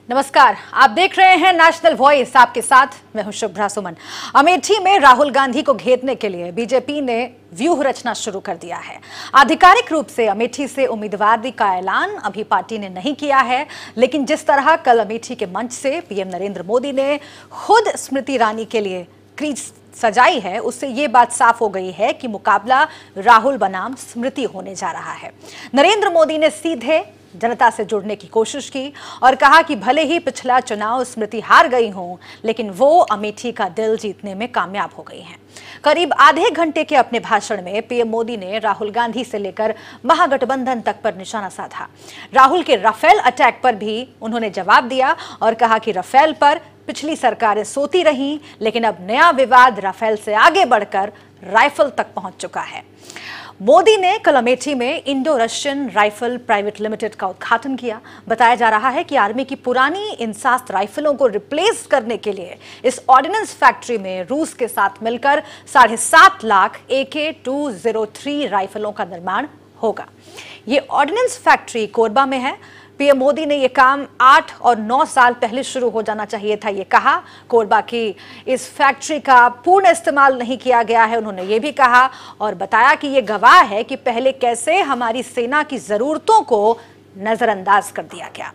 नमस्कार, आप देख रहे हैं नेशनल वॉइस। आपके साथ मैं हूं शुभ्रा सुमन। अमेठी में राहुल गांधी को घेरने के लिए बीजेपी ने व्यूह रचना शुरू कर दिया है। आधिकारिक रूप से अमेठी से उम्मीदवारी का ऐलान अभी पार्टी ने नहीं किया है, लेकिन जिस तरह कल अमेठी के मंच से पीएम नरेंद्र मोदी ने खुद स्मृति ईरानी के लिए क्रीज सजाई है, उससे ये बात साफ हो गई है कि मुकाबला राहुल बनाम स्मृति होने जा रहा है। नरेंद्र मोदी ने सीधे जनता से जुड़ने की कोशिश की और कहा कि भले ही पिछला चुनाव स्मृति हार गई हो, लेकिन वो अमेठी का दिल जीतने में कामयाब हो गई हैं। करीब आधे घंटे के अपने भाषण में पीएम मोदी ने राहुल गांधी से लेकर महागठबंधन तक पर निशाना साधा। राहुल के राफेल अटैक पर भी उन्होंने जवाब दिया और कहा कि राफेल पर पिछली सरकारें सोती रहीं, लेकिन अब नया विवाद राफेल से आगे बढ़कर राइफल तक पहुंच चुका है। मोदी ने कल अमेठी में Indo Russian rifle private limited का उद्घाटन किया। बताया जा रहा है कि आर्मी की पुरानी इंसास राइफलों को रिप्लेस करने के लिए इस ऑर्डिनेंस फैक्ट्री में रूस के साथ मिलकर 7.5 लाख AK-203 राइफलों का निर्माण होगा। ये ऑर्डिनेंस फैक्ट्री कोरबा में है। पीएम मोदी ने यह काम 8 और 9 साल पहले शुरू हो जाना चाहिए था, ये कहा। कोरबा की इस फैक्ट्री का पूर्ण इस्तेमाल नहीं किया गया है, उन्होंने ये भी कहा और बताया कि ये गवाह है कि पहले कैसे हमारी सेना की जरूरतों को नजरअंदाज कर दिया गया।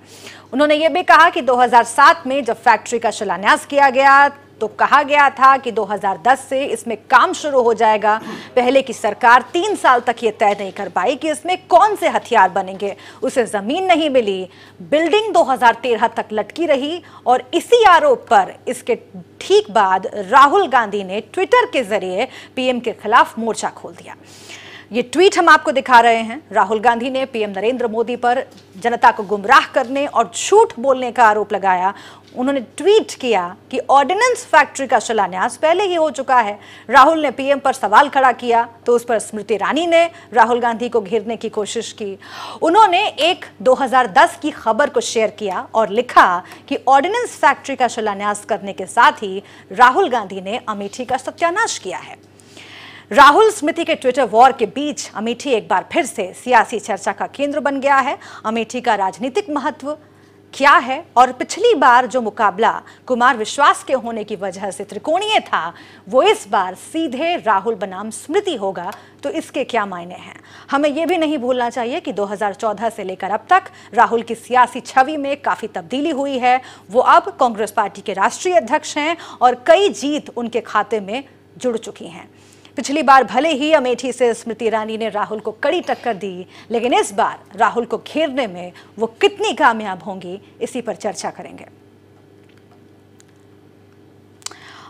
उन्होंने ये भी कहा कि 2007 में जब फैक्ट्री का शिलान्यास किया गया तो कहा गया था कि 2010 से इसमें काम शुरू हो जाएगा। पहले की सरकार 3 साल तक ये तय नहीं कर पाई कि इसमें कौन से हथियार बनेंगे, उसे जमीन नहीं मिली, बिल्डिंग 2013 तक लटकी रही और इसी आरोप पर इसके ठीक बाद राहुल गांधी ने ट्विटर के जरिए पीएम के खिलाफ मोर्चा खोल दिया। ये ट्वीट हम आपको दिखा रहे हैं। राहुल गांधी ने पीएम नरेंद्र मोदी पर जनता को गुमराह करने और झूठ बोलने का आरोप लगाया। उन्होंने ट्वीट किया कि ऑर्डिनेंस फैक्ट्री का शिलान्यास पहले ही हो चुका है। राहुल ने पीएम पर सवाल खड़ा किया तो उस पर स्मृति ईरानी ने राहुल गांधी को घेरने की कोशिश की। उन्होंने एक 2010 की खबर को शेयर किया और लिखा कि ऑर्डिनेंस फैक्ट्री का शिलान्यास करने के साथ ही राहुल गांधी ने अमेठी का सत्यानाश किया है। राहुल स्मृति के ट्विटर वॉर के बीच अमेठी एक बार फिर से सियासी चर्चा का केंद्र बन गया है। अमेठी का राजनीतिक महत्व क्या है और पिछली बार जो मुकाबला कुमार विश्वास के होने की वजह से त्रिकोणीय था, वो इस बार सीधे राहुल बनाम स्मृति होगा, तो इसके क्या मायने हैं। हमें यह भी नहीं भूलना चाहिए कि 2014 से लेकर अब तक राहुल की सियासी छवि में काफी तब्दीली हुई है। वो अब कांग्रेस पार्टी के राष्ट्रीय अध्यक्ष हैं और कई जीत उनके खाते में जुड़ चुकी हैं। पिछली बार भले ही अमेठी से स्मृति ईरानी ने राहुल को कड़ी टक्कर दी, लेकिन इस बार राहुल को घेरने में वो कितनी कामयाब होंगी, इसी पर चर्चा करेंगे।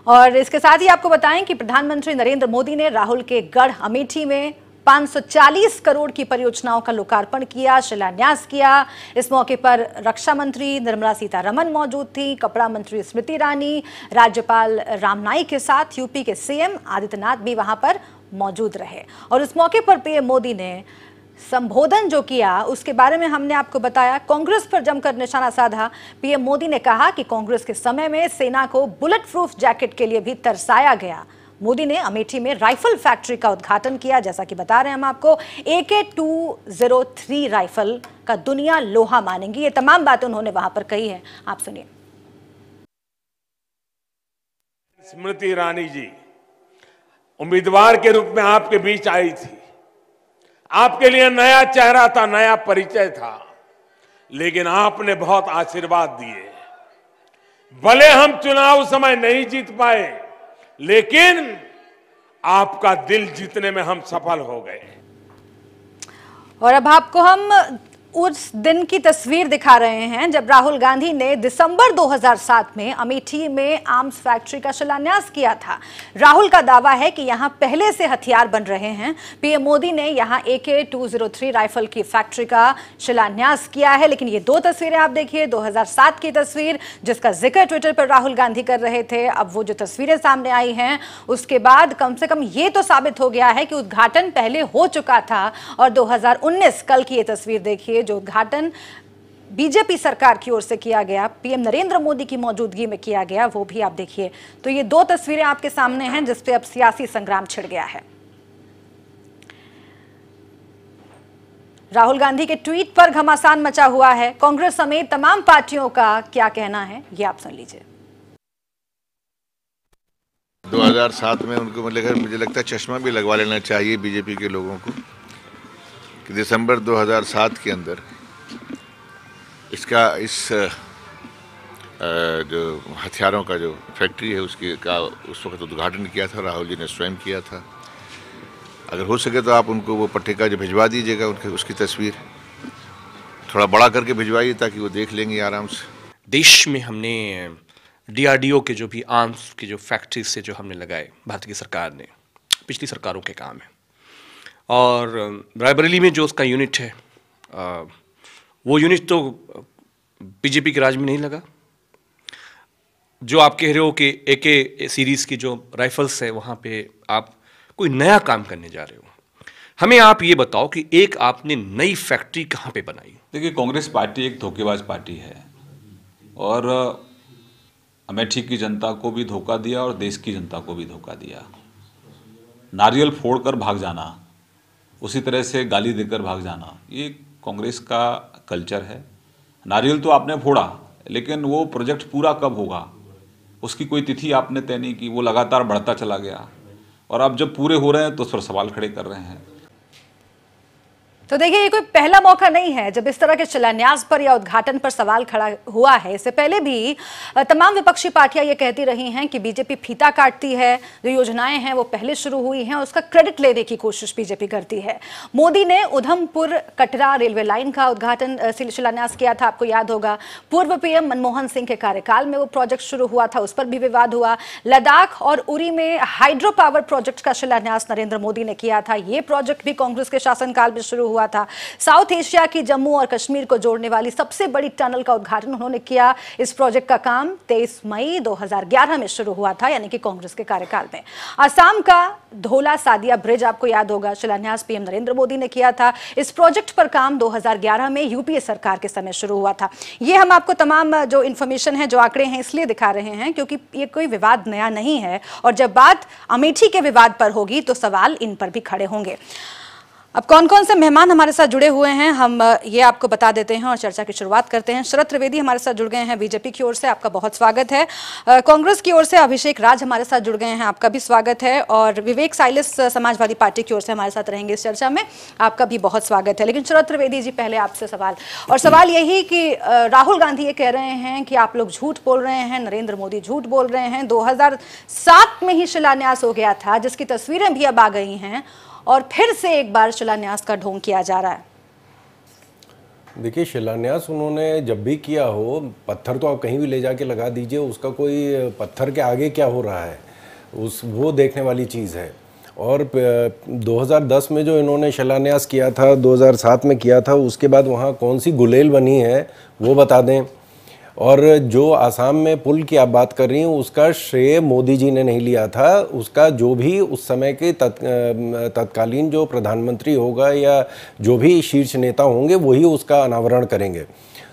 और इसके साथ ही आपको बताएं कि प्रधानमंत्री नरेंद्र मोदी ने राहुल के गढ़ अमेठी में 540 करोड़ की परियोजनाओं का लोकार्पण किया, शिलान्यास किया। इस मौके पर रक्षा मंत्री निर्मला सीतारमण मौजूद थी, कपड़ा मंत्री स्मृति ईरानी, राज्यपाल राम नाईक के साथ यूपी के सीएम आदित्यनाथ भी वहां पर मौजूद रहे। और इस मौके पर पीएम मोदी ने संबोधन जो किया उसके बारे में हमने आपको बताया। कांग्रेस पर जमकर निशाना साधा। पीएम मोदी ने कहा कि कांग्रेस के समय में सेना को बुलेट प्रूफ जैकेट के लिए भी तरसाया गया। मोदी ने अमेठी में राइफल फैक्ट्री का उद्घाटन किया। जैसा कि बता रहे हैं हम आपको, AK-203 राइफल का दुनिया लोहा मानेंगी। ये तमाम बातें उन्होंने वहां पर कही है, आप सुनिए। स्मृति ईरानी जी उम्मीदवार के रूप में आपके बीच आई थी। आपके लिए नया चेहरा था, नया परिचय था, लेकिन आपने बहुत आशीर्वाद दिए। भले हम चुनाव समय नहीं जीत पाए, लेकिन आपका दिल जीतने में हम सफल हो गए। और अब आपको हम उस दिन की तस्वीर दिखा रहे हैं जब राहुल गांधी ने दिसंबर 2007 में अमेठी में आर्म्स फैक्ट्री का शिलान्यास किया था। राहुल का दावा है कि यहां पहले से हथियार बन रहे हैं। पीएम मोदी ने यहां AK-203 राइफल की फैक्ट्री का शिलान्यास किया है। लेकिन ये 2 तस्वीरें आप देखिए, 2007 की तस्वीर जिसका जिक्र ट्विटर पर राहुल गांधी कर रहे थे, अब वो जो तस्वीरें सामने आई हैं उसके बाद कम से कम ये तो साबित हो गया है कि उद्घाटन पहले हो चुका था। और 2019 कल की ये तस्वीर देखिए जो उद्घाटन बीजेपी सरकार की ओर से किया गया, पीएम नरेंद्र मोदी की मौजूदगी में किया गया, वो भी आप देखिए। तो ये 2 तस्वीरें आपके सामने हैं जिस पे अब सियासी संग्राम छिड़ गया है। राहुल गांधी के ट्वीट पर घमासान मचा हुआ है। कांग्रेस समेत तमाम पार्टियों का क्या कहना है, ये आप सुन लीजिए। 2007 में उनको मुझे लगता है चश्मा भी लगवा लेना चाहिए बीजेपी के लोगों को कि दिसंबर 2007 के अंदर जो हथियारों का जो फैक्ट्री है उसका उस वक्त उद्घाटन किया था, राहुल जी ने स्वयं किया था। अगर हो सके तो आप उनको वो पट्टिका जो भिजवा दीजिएगा, उसकी तस्वीर थोड़ा बड़ा करके भिजवाइए ताकि वो देख लेंगे आराम से। देश में हमने DRDO के जो भी आर्म्स की जो फैक्ट्री से जो हमने लगाए, भारत की सरकार ने, पिछली सरकारों के काम है। और रायबरेली में जो उसका यूनिट है, वो यूनिट तो बीजेपी के राज में नहीं लगा। जो आप कह रहे हो कि AK सीरीज़ की जो राइफल्स है, वहाँ पे आप कोई नया काम करने जा रहे हो। हमें आप ये बताओ कि एक आपने नई फैक्ट्री कहाँ पे बनाई? देखिए, कांग्रेस पार्टी एक धोखेबाज पार्टी है और अमेठी की जनता को भी धोखा दिया और देश की जनता को भी धोखा दिया। नारियल फोड़कर भाग जाना, उसी तरह से गाली देकर भाग जाना, ये कांग्रेस का कल्चर है। नारियल तो आपने फोड़ा, लेकिन वो प्रोजेक्ट पूरा कब होगा उसकी कोई तिथि आपने तय नहीं की। वो लगातार बढ़ता चला गया और अब जब पूरे हो रहे हैं तो उस पर सवाल खड़े कर रहे हैं। तो देखिए, ये कोई पहला मौका नहीं है जब इस तरह के शिलान्यास पर या उद्घाटन पर सवाल खड़ा हुआ है। इससे पहले भी तमाम विपक्षी पार्टियां ये कहती रही हैं कि बीजेपी फीता काटती है, जो योजनाएं हैं वो पहले शुरू हुई हैं, उसका क्रेडिट लेने की कोशिश बीजेपी करती है। मोदी ने उधमपुर कटरा रेलवे लाइन का उद्घाटन शिलान्यास किया था, आपको याद होगा। पूर्व PM मनमोहन सिंह के कार्यकाल में वो प्रोजेक्ट शुरू हुआ था, उस पर भी विवाद हुआ। लद्दाख और उरी में हाइड्रो पावर प्रोजेक्ट का शिलान्यास नरेंद्र मोदी ने किया था, ये प्रोजेक्ट भी कांग्रेस के शासनकाल में शुरू हुआ था। साउथ एशिया की जम्मू और कश्मीर को जोड़ने वाली सबसे बड़ी टनल का उद्घाटन उन्होंने किया। इस प्रोजेक्ट का काम 23 मई 2011 में शुरू हुआ था, यानी कि कांग्रेस के कार्यकाल में। असम का धोला सादिया ब्रिज, आपको याद होगा, शिलान्यास PM नरेंद्र मोदी ने किया था। इस प्रोजेक्ट पर काम 2011 में UPA सरकार के समय शुरू हुआ था। ये हम आपको तमाम जो इंफॉर्मेशन है, जो आंकड़े हैं, इसलिए दिखा रहे हैं क्योंकि ये कोई विवाद नया नहीं है और जब बात अमेठी के विवाद पर होगी तो सवाल इन पर भी खड़े होंगे। अब कौन कौन से मेहमान हमारे साथ जुड़े हुए हैं हम ये आपको बता देते हैं और चर्चा की शुरुआत करते हैं। शरद त्रिवेदी हमारे साथ जुड़ गए हैं बीजेपी की ओर से, आपका बहुत स्वागत है। कांग्रेस की ओर से अभिषेक राज हमारे साथ जुड़ गए हैं, आपका भी स्वागत है। और विवेक साइलिस समाजवादी पार्टी की ओर से हमारे साथ रहेंगे इस चर्चा में, आपका भी बहुत स्वागत है। लेकिन शरद त्रिवेदी जी, पहले आपसे सवाल, और सवाल यही कि राहुल गांधी ये कह रहे हैं कि आप लोग झूठ बोल रहे हैं, नरेंद्र मोदी झूठ बोल रहे हैं। 2007 में ही शिलान्यास हो गया था, जिसकी तस्वीरें भी अब आ गई हैं, और फिर से एक बार शिलान्यास का ढोंग किया जा रहा है। देखिए, शिलान्यास उन्होंने जब भी किया हो, पत्थर तो आप कहीं भी ले जाके लगा दीजिए, उसका कोई पत्थर के आगे क्या हो रहा है वो देखने वाली चीज़ है। और 2010 में जो इन्होंने शिलान्यास किया था, 2007 में किया था, उसके बाद वहाँ कौन सी गुलेल बनी है वो बता दें। और जो आसाम में पुल की आप बात कर रही हैं, उसका श्रेय मोदी जी ने नहीं लिया था। उसका जो भी उस समय के तत्कालीन जो प्रधानमंत्री होगा या जो भी शीर्ष नेता होंगे वही उसका अनावरण करेंगे।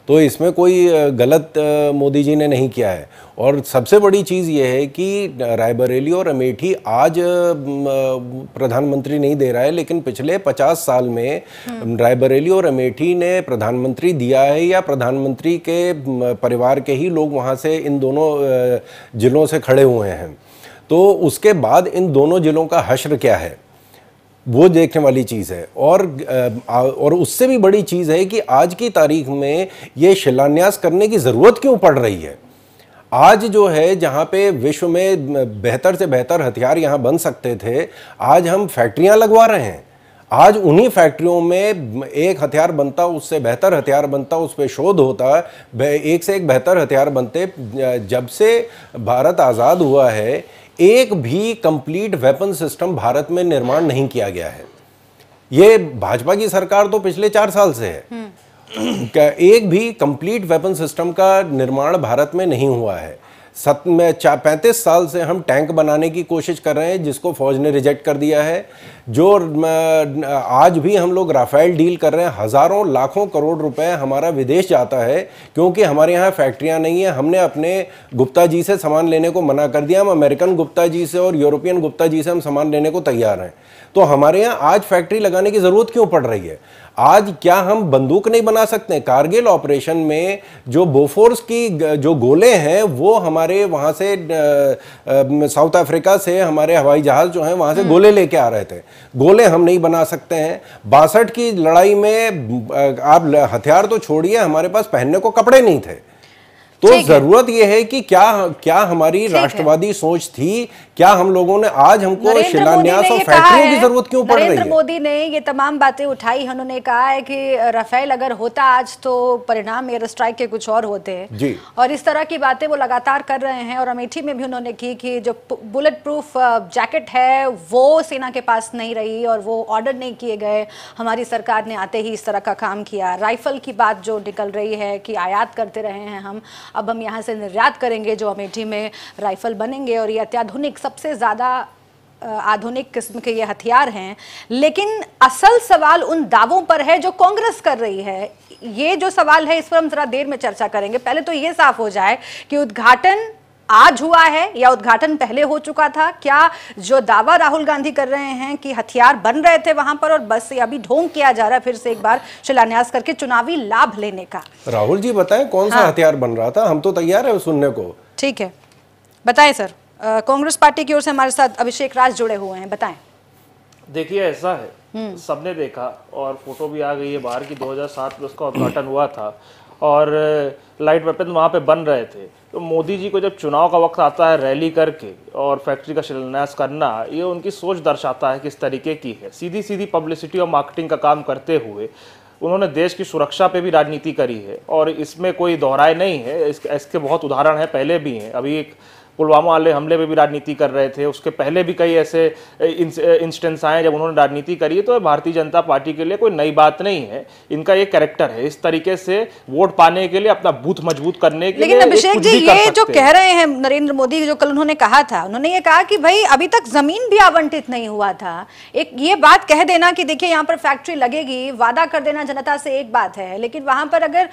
तो इसमें कोई गलत मोदी जी ने नहीं किया है। और सबसे बड़ी चीज़ ये है कि रायबरेली और अमेठी आज प्रधानमंत्री नहीं दे रहा है, लेकिन पिछले 50 साल में रायबरेली और अमेठी ने प्रधानमंत्री दिया है, या प्रधानमंत्री के परिवार के ही लोग वहाँ से इन दोनों जिलों से खड़े हुए हैं। तो उसके बाद इन दोनों जिलों का हश्र क्या है वो देखने वाली चीज़ है। और उससे भी बड़ी चीज़ है कि आज की तारीख में ये शिलान्यास करने की ज़रूरत क्यों पड़ रही है। आज जो है, जहाँ पे विश्व में बेहतर से बेहतर हथियार यहाँ बन सकते थे, आज हम फैक्ट्रियाँ लगवा रहे हैं। आज उन्हीं फैक्ट्रियों में एक हथियार बनता, उससे बेहतर हथियार बनता, उस पर शोध होता, एक से एक बेहतर हथियार बनते। जब से भारत आज़ाद हुआ है, एक भी कंप्लीट वेपन सिस्टम भारत में निर्माण नहीं किया गया है। ये भाजपा की सरकार तो पिछले 4 साल से है। एक भी कंप्लीट वेपन सिस्टम का निर्माण भारत में नहीं हुआ है। 35 साल से हम टैंक बनाने की कोशिश कर रहे हैं, जिसको फौज ने रिजेक्ट कर दिया है। जो आज भी हम लोग राफेल डील कर रहे हैं, हज़ारों लाखों करोड़ रुपए हमारा विदेश जाता है, क्योंकि हमारे यहाँ फैक्ट्रियाँ नहीं है। हमने अपने गुप्ता जी से सामान लेने को मना कर दिया। हम अमेरिकन गुप्ता जी से और यूरोपियन गुप्ता जी से हम सामान लेने को तैयार हैं। तो हमारे यहाँ आज फैक्ट्री लगाने की ज़रूरत क्यों पड़ रही है? आज क्या हम बंदूक नहीं बना सकते? कारगिल ऑपरेशन में जो बोफोर्स की जो गोले हैं वो हमारे वहां से साउथ अफ्रीका से हमारे हवाई जहाज जो हैं वहां से गोले लेके आ रहे थे। गोले हम नहीं बना सकते हैं। 62 की लड़ाई में आप हथियार तो छोड़िए, हमारे पास पहनने को कपड़े नहीं थे। तो जरूरत यह है कि क्या हमारी राष्ट्रवादी सोच थी? क्या हम लोगों ने आज हमको शिलान्यास और फैक्ट्रियों की जरूरत क्यों पड़ रही है? नरेंद्र मोदी ने ये तमाम बातें उठाई। उन्होंने कहा है कि राफेल अगर होता आज तो परिणाम एयर स्ट्राइक के कुछ और होते जी। और इस तरह की बातें वो लगातार कर रहे हैं। और अमेठी में भी उन्होंने की कि जो बुलेट प्रूफ जैकेट है वो सेना के पास नहीं रही और वो ऑर्डर नहीं किए गए। हमारी सरकार ने आते ही इस तरह का काम किया। राइफल की बात जो निकल रही है कि आयात करते रहे हैं हम, अब हम यहाँ से निर्यात करेंगे जो अमेठी में राइफल बनेंगे और ये अत्याधुनिक, सबसे ज़्यादा आधुनिक किस्म के ये हथियार हैं। लेकिन असल सवाल उन दावों पर है जो कांग्रेस कर रही है। ये जो सवाल है इस पर हम जरा देर में चर्चा करेंगे। पहले तो ये साफ हो जाए कि उद्घाटन आज हुआ है या उद्घाटन पहले हो चुका था? क्या जो दावा राहुल गांधी कर रहे हैं कि हथियार बन रहे थे वहां पर और बस अभी ढोंग किया जा रहा है फिर से एक बार शिलान्यास करके चुनावी लाभ लेने का? राहुल जी बताएं कौन सा हथियार बन रहा था, हम तो तैयार है सुनने को। ठीक है, बताएं सर। कांग्रेस पार्टी की ओर से हमारे साथ अभिषेक राज जुड़े हुए हैं, बताएं। देखिए ऐसा है, सबने देखा और फोटो भी आ गई है बाहर की 2007 में उसका उद्घाटन हुआ था और लाइट वेपन वहाँ पे बन रहे थे। तो मोदी जी को जब चुनाव का वक्त आता है रैली करके और फैक्ट्री का शिलान्यास करना, ये उनकी सोच दर्शाता है किस तरीके की है। सीधी सीधी पब्लिसिटी और मार्केटिंग का काम करते हुए उन्होंने देश की सुरक्षा पे भी राजनीति करी है और इसमें कोई दोहराए नहीं है। इसके बहुत उदाहरण है, पहले भी हैं। अभी एक पुलवामा वाले हमले में भी राजनीति कर रहे थे, उसके पहले भी कई ऐसे इंस्टेंस आए जब उन्होंने राजनीति करी है। तो भारतीय जनता पार्टी के लिए कोई नई बात नहीं है, इनका ये कैरेक्टर है। इस तरीके से वोट पाने के लिए, अपना बूथ मजबूत करने के लिए। लेकिन अभिषेक जी, ये जो कह रहे हैं नरेंद्र मोदी, जो कल उन्होंने कहा था, उन्होंने ये कहा कि भाई अभी तक जमीन भी आवंटित नहीं हुआ था। एक ये बात कह देना कि देखिए यहाँ पर फैक्ट्री लगेगी, वादा कर देना जनता से एक बात है, लेकिन वहां पर अगर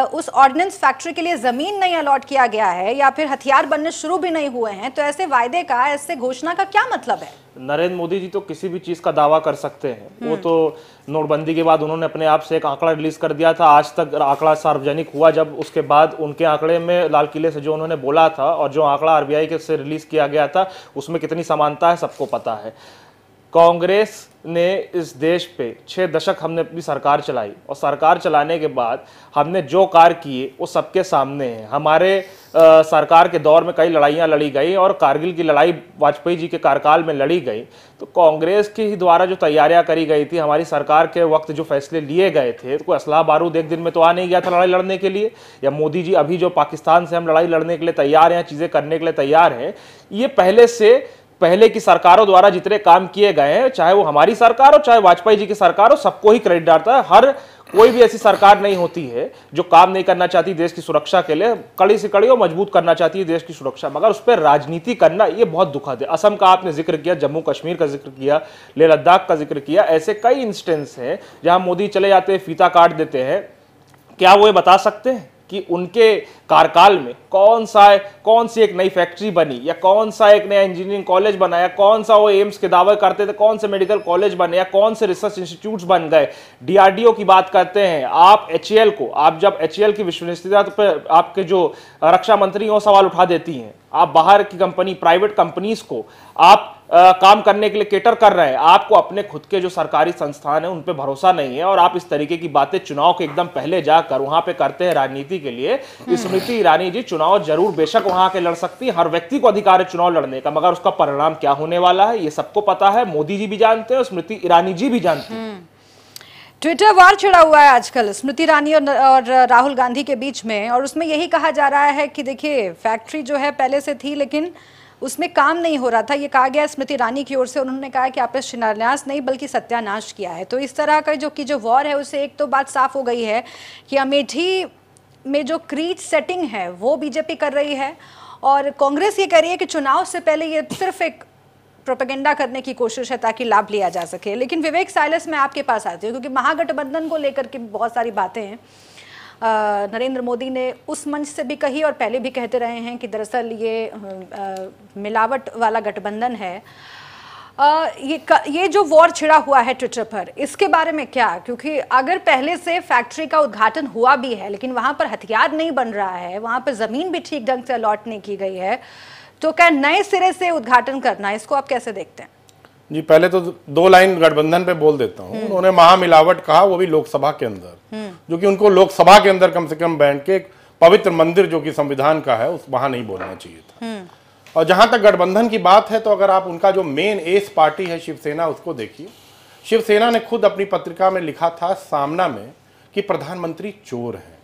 उस ऑर्डिनेंस फैक्ट्री के लिए जमीन नहीं अलॉट किया गया है या फिर हथियार बनने शुरू भी नहीं हुए हैं, तो ऐसे वायदे का, ऐसे घोषणा का क्या मतलब है? नरेंद्र मोदी जी तो किसी भी चीज का दावा कर सकते हैं। वो तो नोटबंदी के बाद उन्होंने अपने आप से एक आंकड़ा रिलीज कर दिया था, आज तक आंकड़ा सार्वजनिक हुआ जब उसके बाद उनके आंकड़े में लाल किले से जो उन्होंने बोला था और जो आंकड़ा आरबीआई के से रिलीज किया गया था उसमें कितनी समानता है सबको पता है। कांग्रेस ने इस देश पे 6 दशक हमने अपनी सरकार चलाई और सरकार चलाने के बाद हमने जो कार्य किए वो सबके सामने हैं। हमारे सरकार के दौर में कई लड़ाइयाँ लड़ी गई और कारगिल की लड़ाई वाजपेयी जी के कार्यकाल में लड़ी गई। तो कांग्रेस के ही द्वारा जो तैयारियां करी गई थी, हमारी सरकार के वक्त जो फैसले लिए गए थे, तो कोई असलाह बारूद एक दिन में तो आ नहीं गया था लड़ाई लड़ने के लिए। या मोदी जी अभी जो पाकिस्तान से हम लड़ाई लड़ने के लिए तैयार हैं, चीज़ें करने के लिए तैयार हैं, ये पहले की सरकारों द्वारा जितने काम किए गए हैं, चाहे वो हमारी सरकार हो चाहे वाजपेयी जी की सरकार हो, सबको ही क्रेडिट आता है। हर कोई भी ऐसी सरकार नहीं होती है जो काम नहीं करना चाहती देश की सुरक्षा के लिए, कड़ी से कड़ी और मजबूत करना चाहती है देश की सुरक्षा, मगर उस पर राजनीति करना ये बहुत दुखद है। असम का आपने जिक्र किया, जम्मू कश्मीर का जिक्र किया, लेह लद्दाख का जिक्र किया, ऐसे कई इंस्टेंस हैं जहां मोदी चले जाते हैं, फीता काट देते हैं। क्या वो ये बता सकते हैं कि उनके कार्यकाल में कौन सी एक नई फैक्ट्री बनी या कौन सा एक नया इंजीनियरिंग कॉलेज बना या कौन सा वो एम्स के दावे करते थे, कौन से मेडिकल कॉलेज बने या कौन से रिसर्च इंस्टीट्यूट्स बन गए? डीआरडीओ की बात करते हैं आप, एचएएल को, आप जब एचएएल की विश्वसनीयता पर आपके जो रक्षा मंत्री वो सवाल उठा देती हैं, आप बाहर की कंपनी, प्राइवेट कंपनीज को आप काम करने के लिए केटर कर रहे हैं, आपको अपने खुद के जो सरकारी संस्थान है उन पे भरोसा नहीं है और आप इस तरीके की बातें चुनाव के एकदम पहले जाकर वहां पे करते हैं राजनीति के लिए। स्मृति ईरानी जी चुनाव जरूर बेशक वहां के लड़ सकती है, हर व्यक्ति को अधिकार है चुनाव लड़ने का, मगर उसका परिणाम क्या होने वाला है ये सबको पता है। मोदी जी भी जानते हैं और स्मृति ईरानी जी भी जानती हैं। ट्विटर वार छिड़ा हुआ है आजकल स्मृति ईरानी और राहुल गांधी के बीच में, और उसमें यही कहा जा रहा है कि देखिए फैक्ट्री जो है पहले से थी लेकिन उसमें काम नहीं हो रहा था। ये कहा गया स्मृति ईरानी की ओर से, उन्होंने कहा कि आपने शिलान्यास नहीं बल्कि सत्यानाश किया है। तो इस तरह का जो वॉर है उससे एक तो बात साफ हो गई है कि अमेठी में जो क्रीज सेटिंग है वो बीजेपी कर रही है और कांग्रेस ये कह रही है कि चुनाव से पहले ये सिर्फ एक प्रोपेगेंडा करने की कोशिश है ताकि लाभ लिया जा सके। लेकिन विवेक साइलस मैं आपके पास आती हूँ क्योंकि महागठबंधन को लेकर के बहुत सारी बातें हैं। नरेंद्र मोदी ने उस मंच से भी कही और पहले भी कहते रहे हैं कि दरअसल ये मिलावट वाला गठबंधन है। ये जो वॉर छिड़ा हुआ है ट्विटर पर, इसके बारे में क्या? क्योंकि अगर पहले से फैक्ट्री का उद्घाटन हुआ भी है लेकिन वहां पर हथियार नहीं बन रहा है, वहां पर जमीन भी ठीक ढंग से अलॉट नहीं की गई है, तो क्या नए सिरे से उद्घाटन करना, इसको आप कैसे देखते हैं? जी, पहले तो 2 लाइन गठबंधन पे बोल देता हूँ। उन्होंने महामिलावट कहा, वो भी लोकसभा के अंदर, जो कि उनको लोकसभा के अंदर कम से कम बैठ के एक पवित्र मंदिर जो कि संविधान का है, उस वहां नहीं बोलना चाहिए था। और जहां तक गठबंधन की बात है, तो अगर आप उनका जो मेन एस पार्टी है शिवसेना, उसको देखिए। शिवसेना ने खुद अपनी पत्रिका में लिखा था सामना में कि प्रधानमंत्री चोर हैं,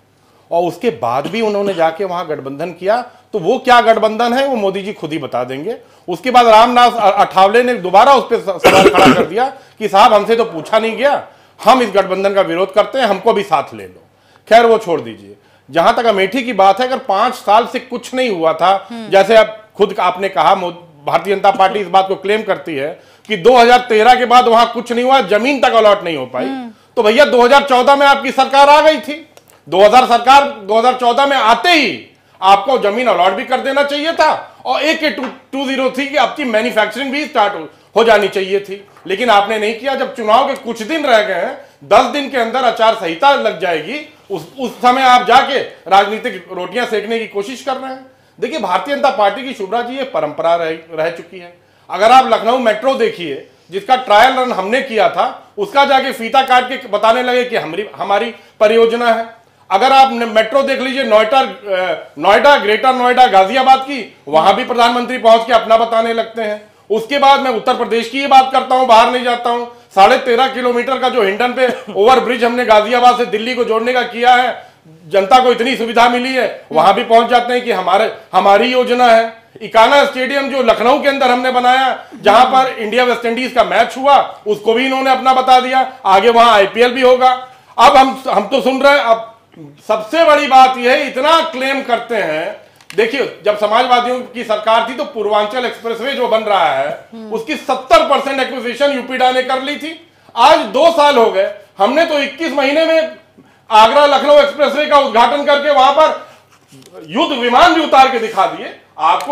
और उसके बाद भी उन्होंने जाके वहां गठबंधन किया। तो वो क्या गठबंधन है वो मोदी जी खुद ही बता देंगे। उसके बाद रामदास अठावले ने दोबारा उस पर सवाल खड़ा कर दिया कि साहब हमसे तो पूछा नहीं गया, हम इस गठबंधन का विरोध करते हैं, हमको भी साथ ले लो। खैर वो छोड़ दीजिए। जहां तक अमेठी की बात है, अगर 5 साल से कुछ नहीं हुआ था, जैसे अब खुद आपने कहा, भारतीय जनता पार्टी इस बात को क्लेम करती है कि 2013 के बाद वहां कुछ नहीं हुआ, जमीन तक अलॉट नहीं हो पाई, तो भैया 2014 में आपकी सरकार आ गई थी। 2014 में आते ही आपको जमीन अलॉट भी कर देना चाहिए था, और AK-203 की आपकी मैन्युफैक्चरिंग भी स्टार्ट हो जानी चाहिए थी, लेकिन आपने नहीं किया। जब चुनाव के कुछ दिन रह गए हैं, 10 दिन के अंदर आचार संहिता लग जाएगी, उस समय आप जाके राजनीतिक रोटियां सेकने की कोशिश कर रहे हैं। देखिए, भारतीय जनता पार्टी की, शुभ्रा जी, ये परंपरा रह चुकी है। अगर आप लखनऊ मेट्रो देखिए, जिसका ट्रायल रन हमने किया था, उसका जाके फीता काट के बताने लगे कि हमारी परियोजना है। अगर आप मेट्रो देख लीजिए, नोएडा, ग्रेटर नोएडा, गाजियाबाद की, वहां भी प्रधानमंत्री पहुंच के अपना बताने लगते हैं। उसके बाद मैं उत्तर प्रदेश की ये बात करता हूं, बाहर नहीं जाता हूं। 13.5 किलोमीटर का जो हिंडन पे ओवर ब्रिज हमने गाजियाबाद से दिल्ली को जोड़ने का किया है, जनता को इतनी सुविधा मिली है, वहां भी पहुंच जाते हैं कि हमारी योजना है। इकाना स्टेडियम जो लखनऊ के अंदर हमने बनाया, जहां पर इंडिया वेस्ट इंडीज का मैच हुआ, उसको भी इन्होंने अपना बता दिया। आगे वहां IPL भी होगा। अब हम तो सुन रहे हैं। अब सबसे बड़ी बात यह है, इतना क्लेम करते हैं। देखिए, जब समाजवादियों की सरकार थी तो पूर्वांचल एक्सप्रेसवे जो बन रहा है, उसकी 70% एक्विजिशन यूपीडा ने कर ली थी। आज 2 साल हो गए, हमने तो 21 महीने में आगरा लखनऊ एक्सप्रेसवे का उद्घाटन करके वहां पर युद्ध विमान भी उतार के दिखा दिए। आप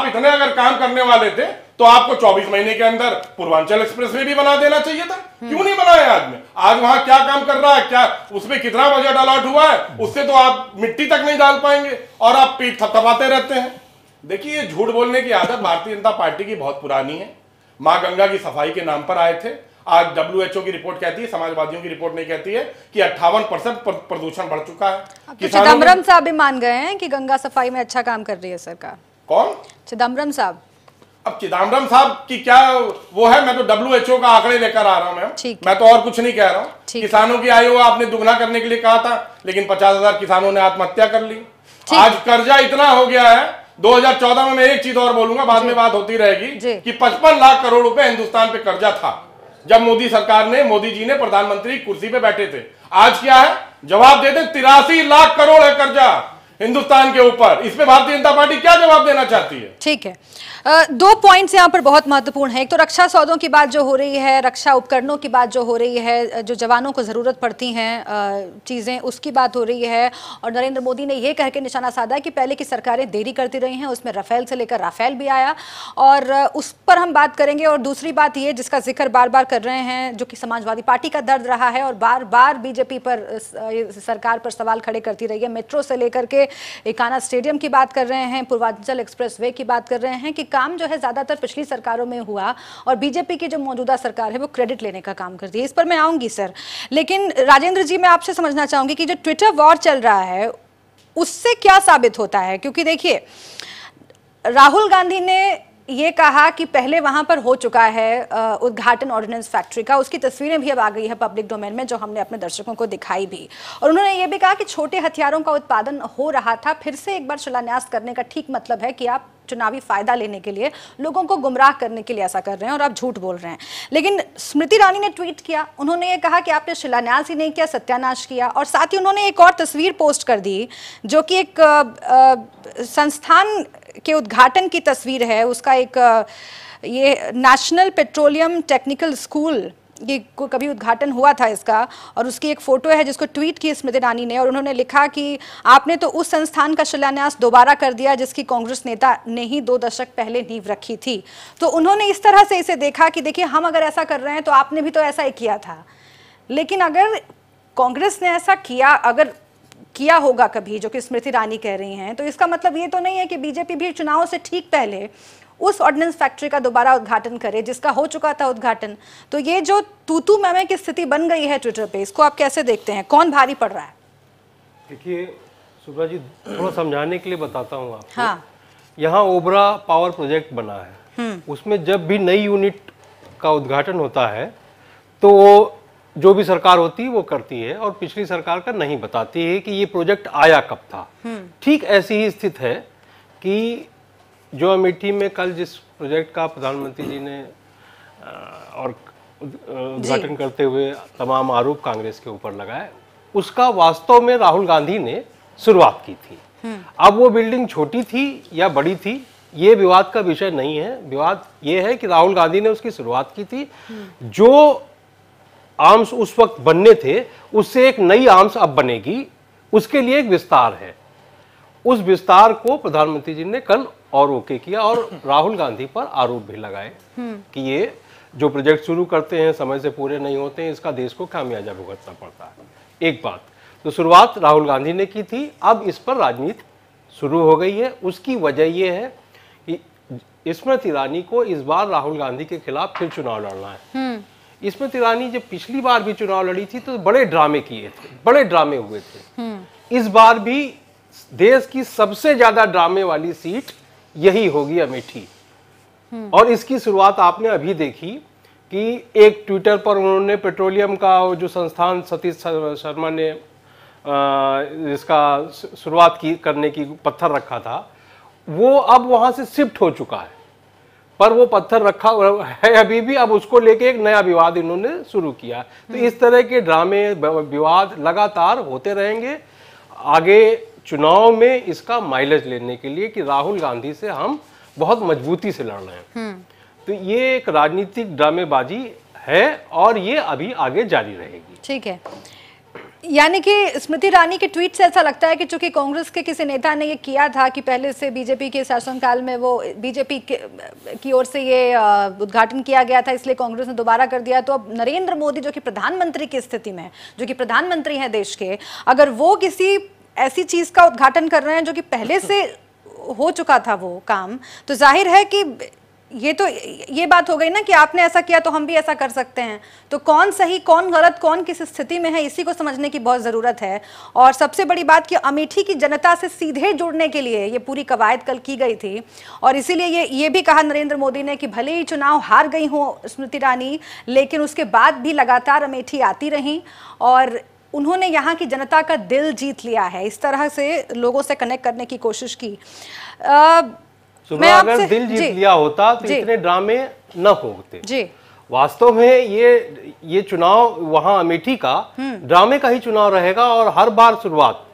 इतने अगर काम करने वाले थे तो आपको 24 महीने के अंदर पूर्वांचल एक्सप्रेसवे भी बना देना चाहिए था। क्यों नहीं बनाया? आज वहां क्या काम कर रहा है, क्या उसमें कितना बजट अलॉट हुआ है, उससे तो आप मिट्टी तक नहीं डाल पाएंगे, और आप पीठ थपथपाते रहते हैं। देखिए, झूठ बोलने की आदत भारतीय जनता पार्टी की बहुत पुरानी है। मां गंगा की सफाई के नाम पर आए थे। आज WHO की रिपोर्ट कहती है, समाजवादियों की रिपोर्ट नहीं कहती है, कि 58% प्रदूषण बढ़ चुका है। तो चिदम्बरम साहब भी मान गए हैं कि गंगा सफाई में अच्छा काम कर रही है सरकार। कौन? चिदम्बरम साहब। अब चिदम्बरम साहब की क्या वो है, मैं तो WHO का आंकड़े लेकर आ रहा हूं मैम, मैं तो और कुछ नहीं कह रहा हूं। किसानों की आयु आपने दुगना करने के लिए कहा था, लेकिन 50,000 किसानों ने आत्महत्या कर ली। आज कर्जा इतना हो गया है, 2014 में मैं एक चीज और बोलूंगा, बाद में बात होती रहेगी, कि 55 लाख करोड़ रुपए हिंदुस्तान पे कर्जा था जब मोदी जी ने प्रधानमंत्री कुर्सी पे बैठे थे। आज क्या है? जवाब दे दे, 83 लाख करोड़ है कर्जा हिंदुस्तान के ऊपर। इस पे भारतीय जनता पार्टी क्या जवाब देना चाहती है? ठीक है, 2 पॉइंट्स यहाँ पर बहुत महत्वपूर्ण है। एक तो रक्षा सौदों की बात जो हो रही है, रक्षा उपकरणों की बात जो हो रही है, जो जवानों को ज़रूरत पड़ती हैं चीज़ें, उसकी बात हो रही है। और नरेंद्र मोदी ने यह कह के निशाना साधा कि पहले की सरकारें देरी करती रही हैं, उसमें राफेल से लेकर राफेल भी आया, और उस पर हम बात करेंगे। और दूसरी बात ये, जिसका जिक्र बार बार कर रहे हैं, जो कि समाजवादी पार्टी का दर्द रहा है और बार बार बीजेपी पर, सरकार पर सवाल खड़े करती रही है, मेट्रो से लेकर के इकाना स्टेडियम की बात कर रहे हैं, पूर्वांचल एक्सप्रेसवे की बात कर रहे हैं, कि काम जो है ज्यादातर पिछली सरकारों में हुआ और बीजेपी की जो मौजूदा सरकार है वो क्रेडिट लेने का काम करती है। इस पर मैं आऊंगी सर, लेकिन राजेंद्र जी, मैं आपसे समझना चाहूंगी कि जो ट्विटर वॉर चल रहा है उससे क्या साबित होता है? क्योंकि देखिए, राहुल गांधी ने ये कहा कि पहले वहां पर हो चुका है उद्घाटन ऑर्डिनेंस फैक्ट्री का, उसकी तस्वीरें भी अब आ गई है पब्लिक डोमेन में, जो हमने अपने दर्शकों को दिखाई भी। और उन्होंने ये भी कहा कि छोटे हथियारों का उत्पादन हो रहा था, फिर से एक बार शिलान्यास करने का ठीक मतलब है कि आप चुनावी फायदा लेने के लिए, लोगों को गुमराह करने के लिए ऐसा कर रहे हैं और आप झूठ बोल रहे हैं। लेकिन स्मृति ईरानी ने ट्वीट किया, उन्होंने ये कहा कि आपने शिलान्यास ही नहीं किया, सत्यानाश किया। और साथ ही उन्होंने एक और तस्वीर पोस्ट कर दी, जो कि एक संस्थान के उद्घाटन की तस्वीर है। उसका एक ये नेशनल पेट्रोलियम टेक्निकल स्कूल ये कभी उद्घाटन हुआ था इसका, और उसकी एक फोटो है जिसको ट्वीट की स्मृति ईरानी ने, और उन्होंने लिखा कि आपने तो उस संस्थान का शिलान्यास दोबारा कर दिया जिसकी कांग्रेस नेता ने ही 2 दशक पहले नींव रखी थी। तो उन्होंने इस तरह से इसे देखा कि देखिए हम अगर ऐसा कर रहे हैं तो आपने भी तो ऐसा ही किया था, लेकिन अगर कांग्रेस ने ऐसा किया, अगर किया होगा कभी, जो कि स्मृति ईरानी कह रही हैं, तो इसका मतलब ये तो नहीं है कि बीजेपी भी चुनाव से ठीक पहले उस ऑर्डिनेंस फैक्ट्री का दोबारा उद्घाटन करे जिसका हो चुका था उद्घाटन। तो ये जो तू मैं की स्थिति बन गई है ट्विटर पे, इसको आप कैसे देखते हैं? कौन भारी पड़ रहा है? देखिए सुब्रा जी, थोड़ा समझाने के लिए बताता हूँ आपको। हाँ। यहाँ ओबरा पावर प्रोजेक्ट बना है, उसमें जब भी नई यूनिट का उद्घाटन होता है तो जो भी सरकार होती है वो करती है, और पिछली सरकार का नहीं बताती है कि ये प्रोजेक्ट आया कब था। ठीक ऐसी ही स्थिति है कि जो अमेठी में कल जिस प्रोजेक्ट का प्रधानमंत्री जी ने और उद्घाटन करते हुए तमाम आरोप कांग्रेस के ऊपर लगाए, उसका वास्तव में राहुल गांधी ने शुरुआत की थी। अब वो बिल्डिंग छोटी थी या बड़ी थी, ये विवाद का विषय नहीं है। विवाद ये है कि राहुल गांधी ने उसकी शुरुआत की थी। जो आर्म्स उस वक्त बनने थे उससे एक नई आर्म्स अब बनेगी, उसके लिए एक विस्तार है। उस विस्तार को प्रधानमंत्री जी ने कल और ओके किया, और राहुल गांधी पर आरोप भी लगाए कि ये जो प्रोजेक्ट शुरू करते हैं समय से पूरे नहीं होते हैं, इसका देश को खामियाजा भुगतना पड़ता है। एक बात तो शुरुआत राहुल गांधी ने की थी, अब इस पर राजनीति शुरू हो गई है। उसकी वजह यह है कि स्मृति ईरानी को इस बार राहुल गांधी के खिलाफ फिर चुनाव लड़ना है। स्मृति ईरानी जब पिछली बार भी चुनाव लड़ी थी तो बड़े ड्रामे किए थे, बड़े ड्रामे हुए थे। इस बार भी देश की सबसे ज्यादा ड्रामे वाली सीट यही होगी, अमेठी। और इसकी शुरुआत आपने अभी देखी कि एक ट्विटर पर उन्होंने पेट्रोलियम का जो संस्थान सतीश शर्मा ने इसका शुरुआत करने की पत्थर रखा था, वो अब वहां से शिफ्ट हो चुका है, पर वो पत्थर रखा है अभी भी। अब उसको लेके एक नया विवाद इन्होंने शुरू किया। तो इस तरह के ड्रामे विवाद लगातार होते रहेंगे आगे चुनाव में, इसका माइलेज लेने के लिए कि राहुल गांधी से हम बहुत मजबूती से लड़ रहे हैं। तो ये एक राजनीतिक ड्रामेबाजी है और ये अभी आगे जारी रहेगी। ठीक है, यानी कि स्मृति ईरानी के ट्वीट से ऐसा लगता है कि चूंकि कांग्रेस के किसी नेता ने ये किया था कि पहले से बीजेपी के शासनकाल में वो बीजेपी की ओर से ये उद्घाटन किया गया था, इसलिए कांग्रेस ने दोबारा कर दिया। तो अब नरेंद्र मोदी जो कि प्रधानमंत्री की स्थिति में, जो कि प्रधानमंत्री हैं देश के, अगर वो किसी ऐसी चीज का उद्घाटन कर रहे हैं जो कि पहले से हो चुका था वो काम, तो जाहिर है कि ये बात हो गई ना कि आपने ऐसा किया तो हम भी ऐसा कर सकते हैं। तो कौन सही कौन गलत, कौन किस स्थिति में है, इसी को समझने की बहुत ज़रूरत है। और सबसे बड़ी बात कि अमेठी की जनता से सीधे जुड़ने के लिए ये पूरी कवायद कल की गई थी, और इसीलिए ये भी कहा नरेंद्र मोदी ने कि भले ही चुनाव हार गई हो स्मृति ईरानी, लेकिन उसके बाद भी लगातार अमेठी आती रहीं और उन्होंने यहाँ की जनता का दिल जीत लिया है। इस तरह से लोगों से कनेक्ट करने की कोशिश की। मैं अगर दिल जीत लिया होता तो इतने ड्रामे न होते जी। वास्तव में ये चुनाव वहां अमेठी का ड्रामे का ही चुनाव रहेगा, और हर बार शुरुआत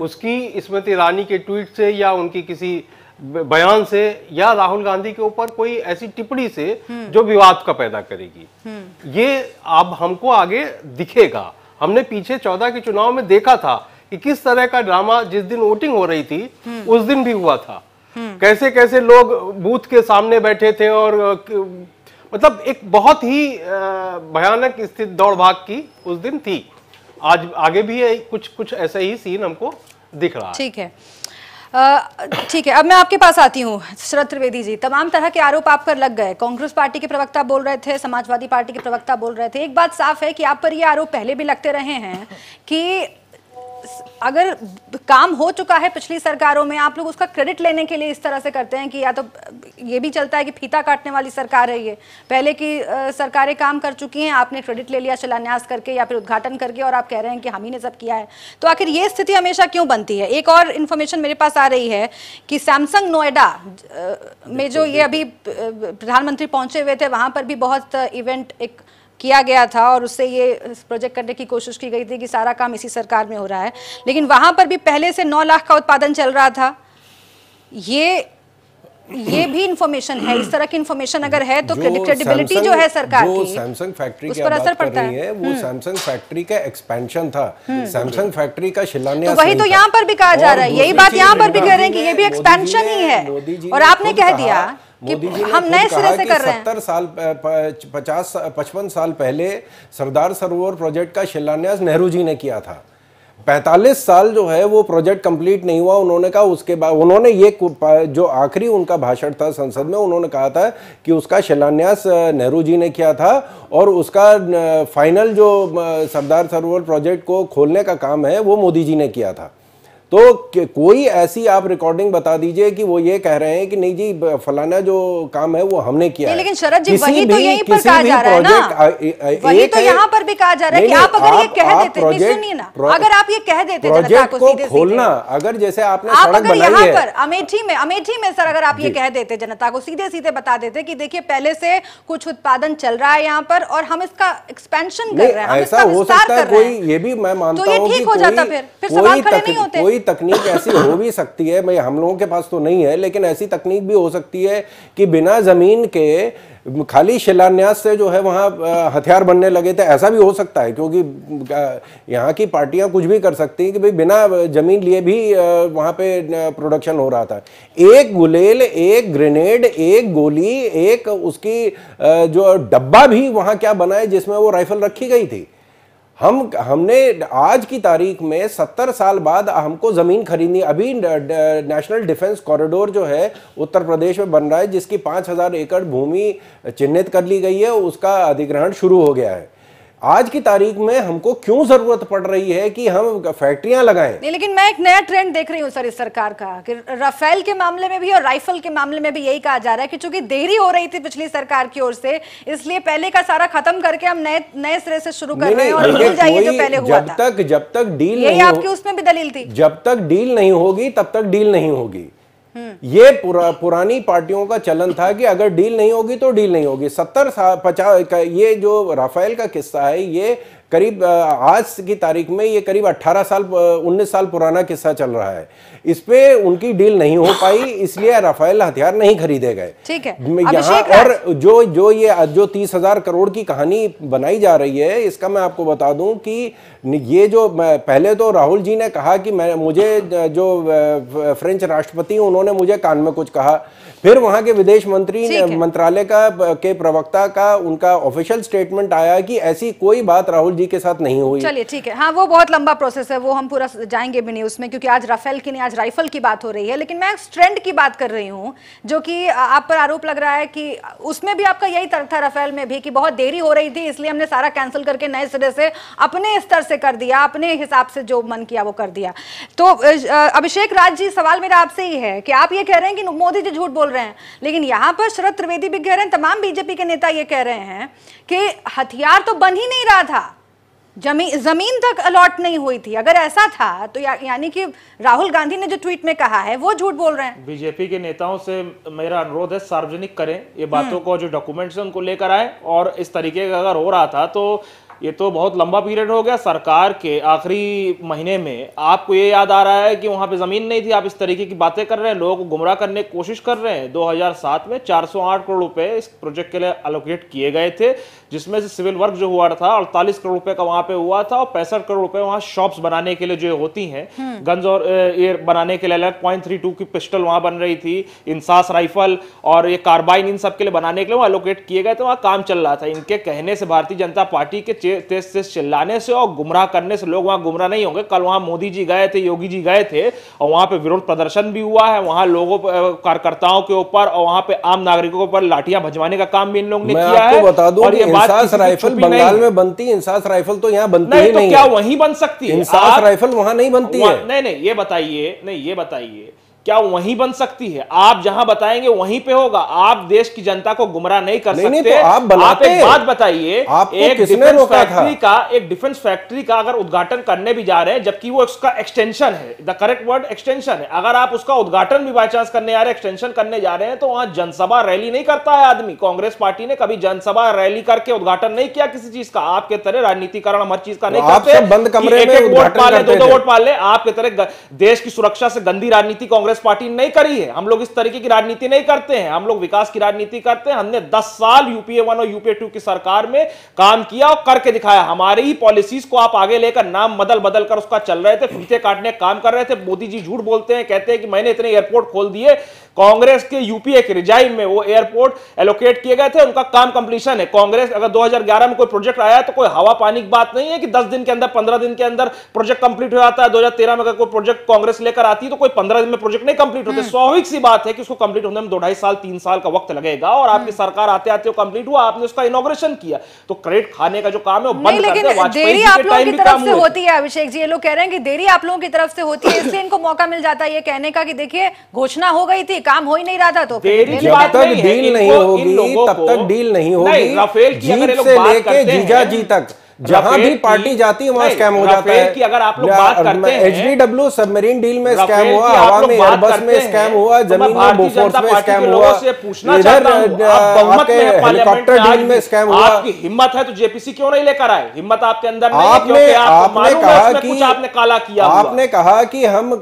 उसकी स्मृति ईरानी के ट्वीट से या उनकी किसी बयान से या राहुल गांधी के ऊपर कोई ऐसी टिप्पणी से जो विवाद का पैदा करेगी। ये अब हमको आगे दिखेगा। हमने पीछे 14 के चुनाव में देखा था कि किस तरह का ड्रामा जिस दिन वोटिंग हो रही थी उस दिन भी हुआ था। कैसे कैसे लोग बूथ के सामने बैठे थे और मतलब एक बहुत ही भयानक स्थिति दौड़ भाग की उस दिन थी। आज आगे भी कुछ ऐसा ही सीन हमको दिख रहा है। ठीक है, ठीक है। अब मैं आपके पास आती हूँ शरद त्रिवेदी जी। तमाम तरह के आरोप आप पर लग गए। कांग्रेस पार्टी के प्रवक्ता बोल रहे थे, समाजवादी पार्टी के प्रवक्ता बोल रहे थे। एक बात साफ है कि आप पर ये आरोप पहले भी लगते रहे हैं कि अगर काम हो चुका है पिछली सरकारों में, आप लोग उसका क्रेडिट लेने के लिए इस तरह से करते हैं कि या तो ये भी चलता है कि फीता काटने वाली सरकार है ये, पहले की सरकारें काम कर चुकी हैं, आपने क्रेडिट ले लिया शिलान्यास करके या फिर उद्घाटन करके, और आप कह रहे हैं कि हम ही ने सब किया है। तो आखिर ये स्थिति हमेशा क्यों बनती है? एक और इन्फॉर्मेशन मेरे पास आ रही है कि सैमसंग नोएडा में जो ये अभी प्रधानमंत्री पहुंचे हुए थे, वहां पर भी बहुत इवेंट एक किया गया था और उससे ये प्रोजेक्ट करने की कोशिश की गई थी कि सारा काम इसी सरकार में हो रहा है, लेकिन वहां पर भी पहले से 9 लाख का उत्पादन चल रहा था। ये ये भी इंफॉर्मेशन है, इस तरह की इंफॉर्मेशन अगर है तो क्रेडिबिलिटी जो है सरकार की, सैमसंग फैक्ट्री उस की पर बात असर कर पड़ता रही है, वो सैमसंग फैक्ट्री का एक्सपेंशन था, सैमसंग फैक्ट्री का शिलान्यास तो वही तो यहाँ पर भी कहा जा रहा है, यही बात यहाँ पर भी कह रहे हैं कि ये भी एक्सपेंशन ही है, और आपने कह दिया कि हम नए सिरे से कर रहे हैं। 70 साल 55 साल पहले सरदार सरोवर प्रोजेक्ट का शिलान्यास नेहरू जी ने किया था। 45 साल जो है वो प्रोजेक्ट कंप्लीट नहीं हुआ। उन्होंने कहा, उसके बाद उन्होंने ये जो आखिरी उनका भाषण था संसद में, उन्होंने कहा था कि उसका शिलान्यास नेहरू जी ने किया था और उसका फाइनल जो सरदार सरोवर प्रोजेक्ट को खोलने का काम है वो मोदी जी ने किया था। तो कोई ऐसी आप रिकॉर्डिंग बता दीजिए कि वो ये कह रहे हैं कि नहीं जी फलाना जो काम है वो हमने किया है। लेकिन शरद जी वही तो यहीं पर कहा जा रहा है ना, वही तो यहाँ पर भी कहा जा रहा है कि आप अगर ये कह देते, सुनिए ना, अगर आप ये कह देते जनता को सीधे खोलना, अगर जैसे आपने आप सड़क अगर बनाई यहाँ है पर अमेठी में सर अगर आप ये कह देते जनता को, सीधे सीधे बता देते कि देखिए पहले से कुछ उत्पादन चल रहा है यहाँ पर और हम इसका एक्सपेंशन कर रहे हैं, ऐसा हो सकता है कोई, ये भी मैं मानता हूँ ठीक हो जाता, फिर सवाल खड़े नहीं होते। कोई तकनीक ऐसी हो भी सकती है, भाई हम लोगों के पास तो नहीं है, लेकिन ऐसी तकनीक भी हो सकती है कि बिना जमीन के खाली शिलान्यास से जो है वहाँ हथियार बनने लगे थे। ऐसा भी हो सकता है, क्योंकि यहाँ की पार्टियां कुछ भी कर सकती हैं कि भाई बिना जमीन लिए भी वहाँ पे प्रोडक्शन हो रहा था। एक गुलेल, एक ग्रेनेड, एक गोली, एक उसकी जो डब्बा भी वहाँ क्या बना है जिसमें वो राइफल रखी गई थी। हमने आज की तारीख में 70 साल बाद हमको ज़मीन खरीदनी। अभी नेशनल डिफेंस कॉरिडोर जो है उत्तर प्रदेश में बन रहा है, जिसकी 5000 एकड़ भूमि चिन्हित कर ली गई है, उसका अधिग्रहण शुरू हो गया है। आज की तारीख में हमको क्यों जरूरत पड़ रही है कि हम फैक्ट्रियां लगाएं? नहीं, लेकिन मैं एक नया ट्रेंड देख रही हूँ सर इस सरकार का, कि राफेल के मामले में भी और राइफल के मामले में भी यही कहा जा रहा है कि चूंकि देरी हो रही थी पिछली सरकार की ओर से, इसलिए पहले का सारा खत्म करके हम नए सिरे से शुरू कर रहे हैं और भूल जाइए जो पहले हुआ था। जब तक डील यही आपकी उसमें भी दलील थी, जब तक डील नहीं होगी तब तक डील नहीं होगी। ये पुरानी पार्टियों का चलन था कि अगर डील नहीं होगी तो डील नहीं होगी। 70 साल 50, ये जो राफेल का किस्सा है ये करीब आज की तारीख में ये करीब 18 साल 19 साल पुराना किस्सा चल रहा है। इस पे उनकी डील नहीं हो पाई, इसलिए राफेल हथियार नहीं खरीदे गए। ठीक है, यहाँ और जो 30,000 करोड़ की कहानी बनाई जा रही है, इसका मैं आपको बता दूं कि ये जो पहले तो राहुल जी ने कहा कि मुझे जो फ्रेंच राष्ट्रपति उन्होंने मुझे कान में कुछ कहा, फिर वहां के विदेश मंत्री मंत्रालय के प्रवक्ता का उनका ऑफिशियल स्टेटमेंट आया कि ऐसी कोई बात राहुल जी के साथ नहीं हुई। चलिए ठीक है, हाँ वो बहुत लंबा प्रोसेस है, वो हम पूरा जाएंगे भी नहीं उसमें, क्योंकि आज राफेल की नहीं आज राइफल की बात हो रही है। लेकिन मैं ट्रेंड की बात कर रही हूँ जो कि आप पर आरोप लग रहा है कि उसमें भी आपका यही तर्क था, राफेल में भी, कि बहुत देरी हो रही थी इसलिए हमने सारा कैंसिल करके नए सिरे से अपने स्तर से कर दिया, अपने हिसाब से जो मन किया वो कर दिया। तो अभिषेक राज जी, सवाल मेरा आपसे ही है कि आप ये कह रहे हैं कि मोदी जी झूठ बोल रहे हैं, लेकिन यहाँ पर शरद त्रिवेदी भी कह रहे हैं, तमाम बीजेपी के नेता ये कह रहे हैं कि हथियार तो बन ही नहीं रहा था, जमीन तक अलॉट नहीं हुई थी। अगर ऐसा था तो यानी कि राहुल गांधी ने जो ट्वीट में कहा है वो झूठ बोल रहे हैं। बीजेपी के नेताओं से मेरा अनुरोध है, सार्वजनिक करें ये बातों को, जो डॉक्यूमेंट्स हैं उनको लेकर आए, और इस तरीके का अगर हो रहा था तो ये तो बहुत लंबा पीरियड हो गया। सरकार के आखिरी महीने में आपको ये याद आ रहा है कि वहां पे जमीन नहीं थी, आप इस तरीके की बातें कर रहे हैं, लोगों को गुमराह करने की कोशिश कर रहे हैं। 2007 में 408 करोड़ रुपए इस प्रोजेक्ट के लिए एलोकेट किए गए थे, जिसमें से सिविल वर्क जो हुआ था 48 करोड़ रुपए का वहां पे हुआ था, और 65 करोड़ रुपए वहां शॉप्स बनाने के लिए जो होती हैं, गन्स और ये बनाने के लिए अलग .32 की पिस्टल वहां बन रही थी, इंसास राइफल और ये कार्बाइन, इन सब के लिए बनाने के लिए वहां एलोकेट किए गए थे, वहां काम चल रहा था। इनके कहने से, भारतीय जनता पार्टी के तेज चिल्लाने से और गुमराह करने से लोग वहां गुमराह नहीं होंगे। कल वहां मोदी जी गए थे, योगी जी गए थे, और वहां पे विरोध प्रदर्शन भी हुआ है, वहां लोगों कार्यकर्ताओं के ऊपर और वहां पे आम नागरिकों के ऊपर लाठियां भजवाने का काम भी इन लोगों ने किया है। बता दूं कि इंसास राइफल बंगाल में बनती है, इंसास राइफल तो यहाँ बनती ही नहीं। तो क्या वहीं बन सकती है? इंसास राइफल वहां नहीं बनती है। नहीं, ये बताइए क्या वहीं बन सकती है? आप जहां बताएंगे वहीं पे होगा। आप देश की जनता को गुमराह नहीं कर सकते। तो आप एक बात बताइए, एक डिफेंस फैक्ट्री का अगर उद्घाटन करने भी जा रहे हैं, जबकि वो उसका एक्सटेंशन है, द करेक्ट वर्ड एक्सटेंशन है, अगर आप उसका उद्घाटन भी बाय चांस करने जा रहे हैं, एक्सटेंशन करने जा रहे हैं, तो वहां जनसभा रैली नहीं करता है आदमी। कांग्रेस पार्टी ने कभी जनसभा रैली करके उद्घाटन नहीं किया किसी चीज का। आपके तरह राजनीतिकरण हर चीज का नहीं करते। बंद कमरे में वोट पाले, 2-2 वोट पाले, आपके तरह देश की सुरक्षा से गंदी राजनीति कांग्रेस कांग्रेस पार्टी ने नहीं करी है। हम लोग इस तरीके की राजनीति नहीं करते हैं, हम लोग विकास की राजनीति करते हैं। हमने 10 साल यूपीए 1 और यूपीए 2 की सरकार में काम किया और करके दिखाया। हमारी ही पॉलिसीज को आप आगे लेकर नाम बदल बदल कर उसका चल रहे थे, फीते काटने काम कर रहे थे। मोदी जी झूठ बोलते हैं, कहते हैं कि मैंने इतने एयरपोर्ट खोल दिए। कांग्रेस के यूपीए के रिजाइम में वो एयरपोर्ट एलोकेट किए गए थे, उनका काम कंप्लीशन है। कांग्रेस अगर 2011 में कोई प्रोजेक्ट आया तो कोई हवा पानी की बात नहीं है कि 10 दिन के अंदर 15 दिन के अंदर प्रोजेक्ट कंप्लीट हो जाता है। 2013 में अगर कोई प्रोजेक्ट कांग्रेस लेकर आती है तो कोई 15 दिन में प्रोजेक्ट नहीं कंप्लीट होते। स्वाभाविक सी बात है कि उसको कंप्लीट होने में 2-2.5 साल 3 साल का वक्त लगेगा और आपकी सरकार आते आते वो कंप्लीट हुआ, आपने उसका इनॉग्रेशन किया। तो क्रेडिट खाने का जो काम है वो बंद कर दे। वाजपेयी देरी जी आप के लोगों टाइम की भी तरफ काम से हुए थे। होती है। अभिषेक जी ये लोग कह रहे हैं कि देरी आप लोगों की तरफ से होती है, इसलिए इनको मौका मिल जाता है ये कहने का कि देखिए घोषणा हो गई थी, काम हो ही नहीं रहा था। तो जब तक डील नहीं होगी तब तक डील नहीं होगी। राफेल की अगर ये लोग से बात लेके करते हैं, जीजा जी तक जहां भी पार्टी जाती है वहां स्कैम हो जाता है। की अगर आप लोग बात करते हैं, एचडीडब्ल्यू सबमरीन डील में स्कैम हुआ, हवा में एयरबस में स्कैम हुआ, जमीन में बोफोर्स में स्कैम हुआ, इधर आपके हेलीकॉप्टर डील में स्कैम हुआ। आपकी हिम्मत है तो जेपीसी क्यों नहीं लेकर आए? हिम्मत आपके अंदर नहीं है आपने क्योंकि आपको आपने मालूम है कहा उसमें कि कुछ आपने काला किया हुआ। आपने कहा कि हम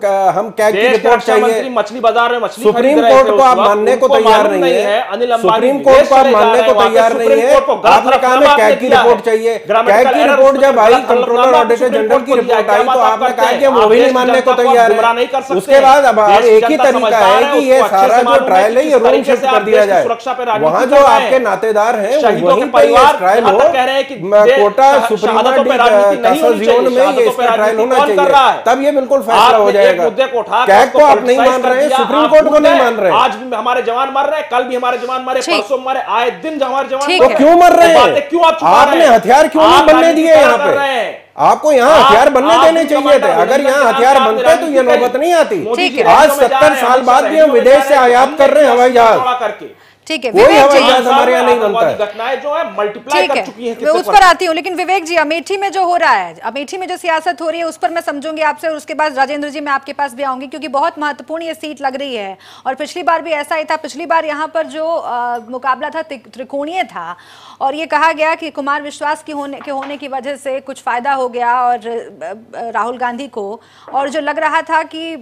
कैग की रिपोर्ट चाहिए। मछली बाजार में मछली सुप्रीम कोर्ट को आप मानने को तैयार नहीं है। सुप्रीम कोर्ट को आप मानने को तैयार नहीं है। आपने कहा हमें कैग की रिपोर्ट चाहिए। कैग की रिपोर्ट जब आई, कंट्रोलर ऑडिटर जनरल की रिपोर्ट आई, तो आपने कहा कि हम वो भी नहीं मानने को तैयार है। उसके बाद अब एक ही तरीका है कि ये सारा जो ट्रायल है ये रूम शिफ्ट कर दिया जाए। वहां जो आपके नातेदार हैं वहीं पे ये ट्रायल हो। कोटा सुप्रीम जोन में ये इसका ट्रायल होना चाहिए, तब ये बिल्कुल फैसला हो जाएगा। कैग को आप नहीं मान रहे, सुप्रीम कोर्ट को नहीं मान रहे। आज भी हमारे जवान मर रहे हैं, कल भी हमारे जवान मरे, परसों मरे, आए दिन हमारे जवान तो क्यों मर रहे हैं? क्यों आपने हथियार क्यों नहीं बनने दिए यहाँ पे? आपको यहाँ हथियार बनने देने चाहिए थे। अगर यहाँ हथियार बनते तो ये नौबत नहीं आती। आज 70 साल बाद भी हम विदेश से आयात कर रहे हैं हवाई जहाज। ठीक है, कोई हवाई जहाज हमारे यहाँ नहीं बनता है। घटनाएं जो है मल्टीप्लाई कर चुकी हैं। मैं उस पर आती हूँ, लेकिन विवेक जी अमेठी में जो हो रहा है, अमेठी में जो सियासत हो रही है उस पर मैं समझूंगी आपसे, और उसके बाद राजेंद्र जी मैं आपके पास भी आऊंगी क्योंकि बहुत महत्वपूर्ण ये सीट लग रही है। और पिछली बार भी ऐसा ही था। पिछली बार यहाँ पर जो मुकाबला था त्रिकोणीय था और ये कहा गया कि कुमार विश्वास की होने की वजह से कुछ फायदा हो गया और राहुल गांधी को, और जो लग रहा था कि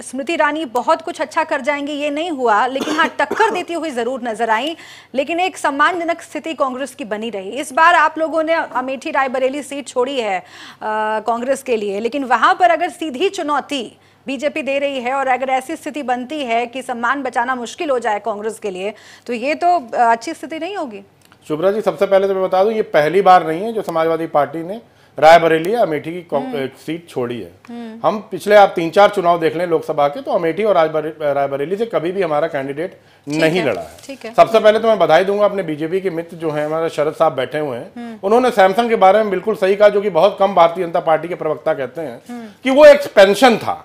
स्मृति ईरानी बहुत कुछ अच्छा कर जाएंगी, ये नहीं हुआ। लेकिन हाँ, टक्कर देती हुई जरूर नजर आई, लेकिन एक सम्मानजनक स्थिति कांग्रेस की बनी रही। इस बार आप लोगों ने अमेठी रायबरेली सीट छोड़ी है कांग्रेस के लिए, लेकिन वहां पर अगर सीधी चुनौती बीजेपी दे रही है और अगर ऐसी स्थिति बनती है कि सम्मान बचाना मुश्किल हो जाए कांग्रेस के लिए, तो ये तो अच्छी स्थिति नहीं होगी। शुभ्रा जी, सबसे पहले तो मैं बता दूं, ये पहली बार नहीं है जो समाजवादी पार्टी ने रायबरेली अमेठी की सीट छोड़ी है। हम पिछले आप 3-4 चुनाव देख लें लोकसभा के, तो अमेठी और रायबरेली से कभी भी हमारा कैंडिडेट नहीं लड़ा है। सबसे पहले तो मैं बधाई दूंगा अपने बीजेपी के मित्र जो हैं, हमारे शरद साहब बैठे हुए हैं, उन्होंने सैमसंग के बारे में बिल्कुल सही कहा, जो कि बहुत कम भारतीय जनता पार्टी के प्रवक्ता कहते हैं कि वो एक्सपेंशन था,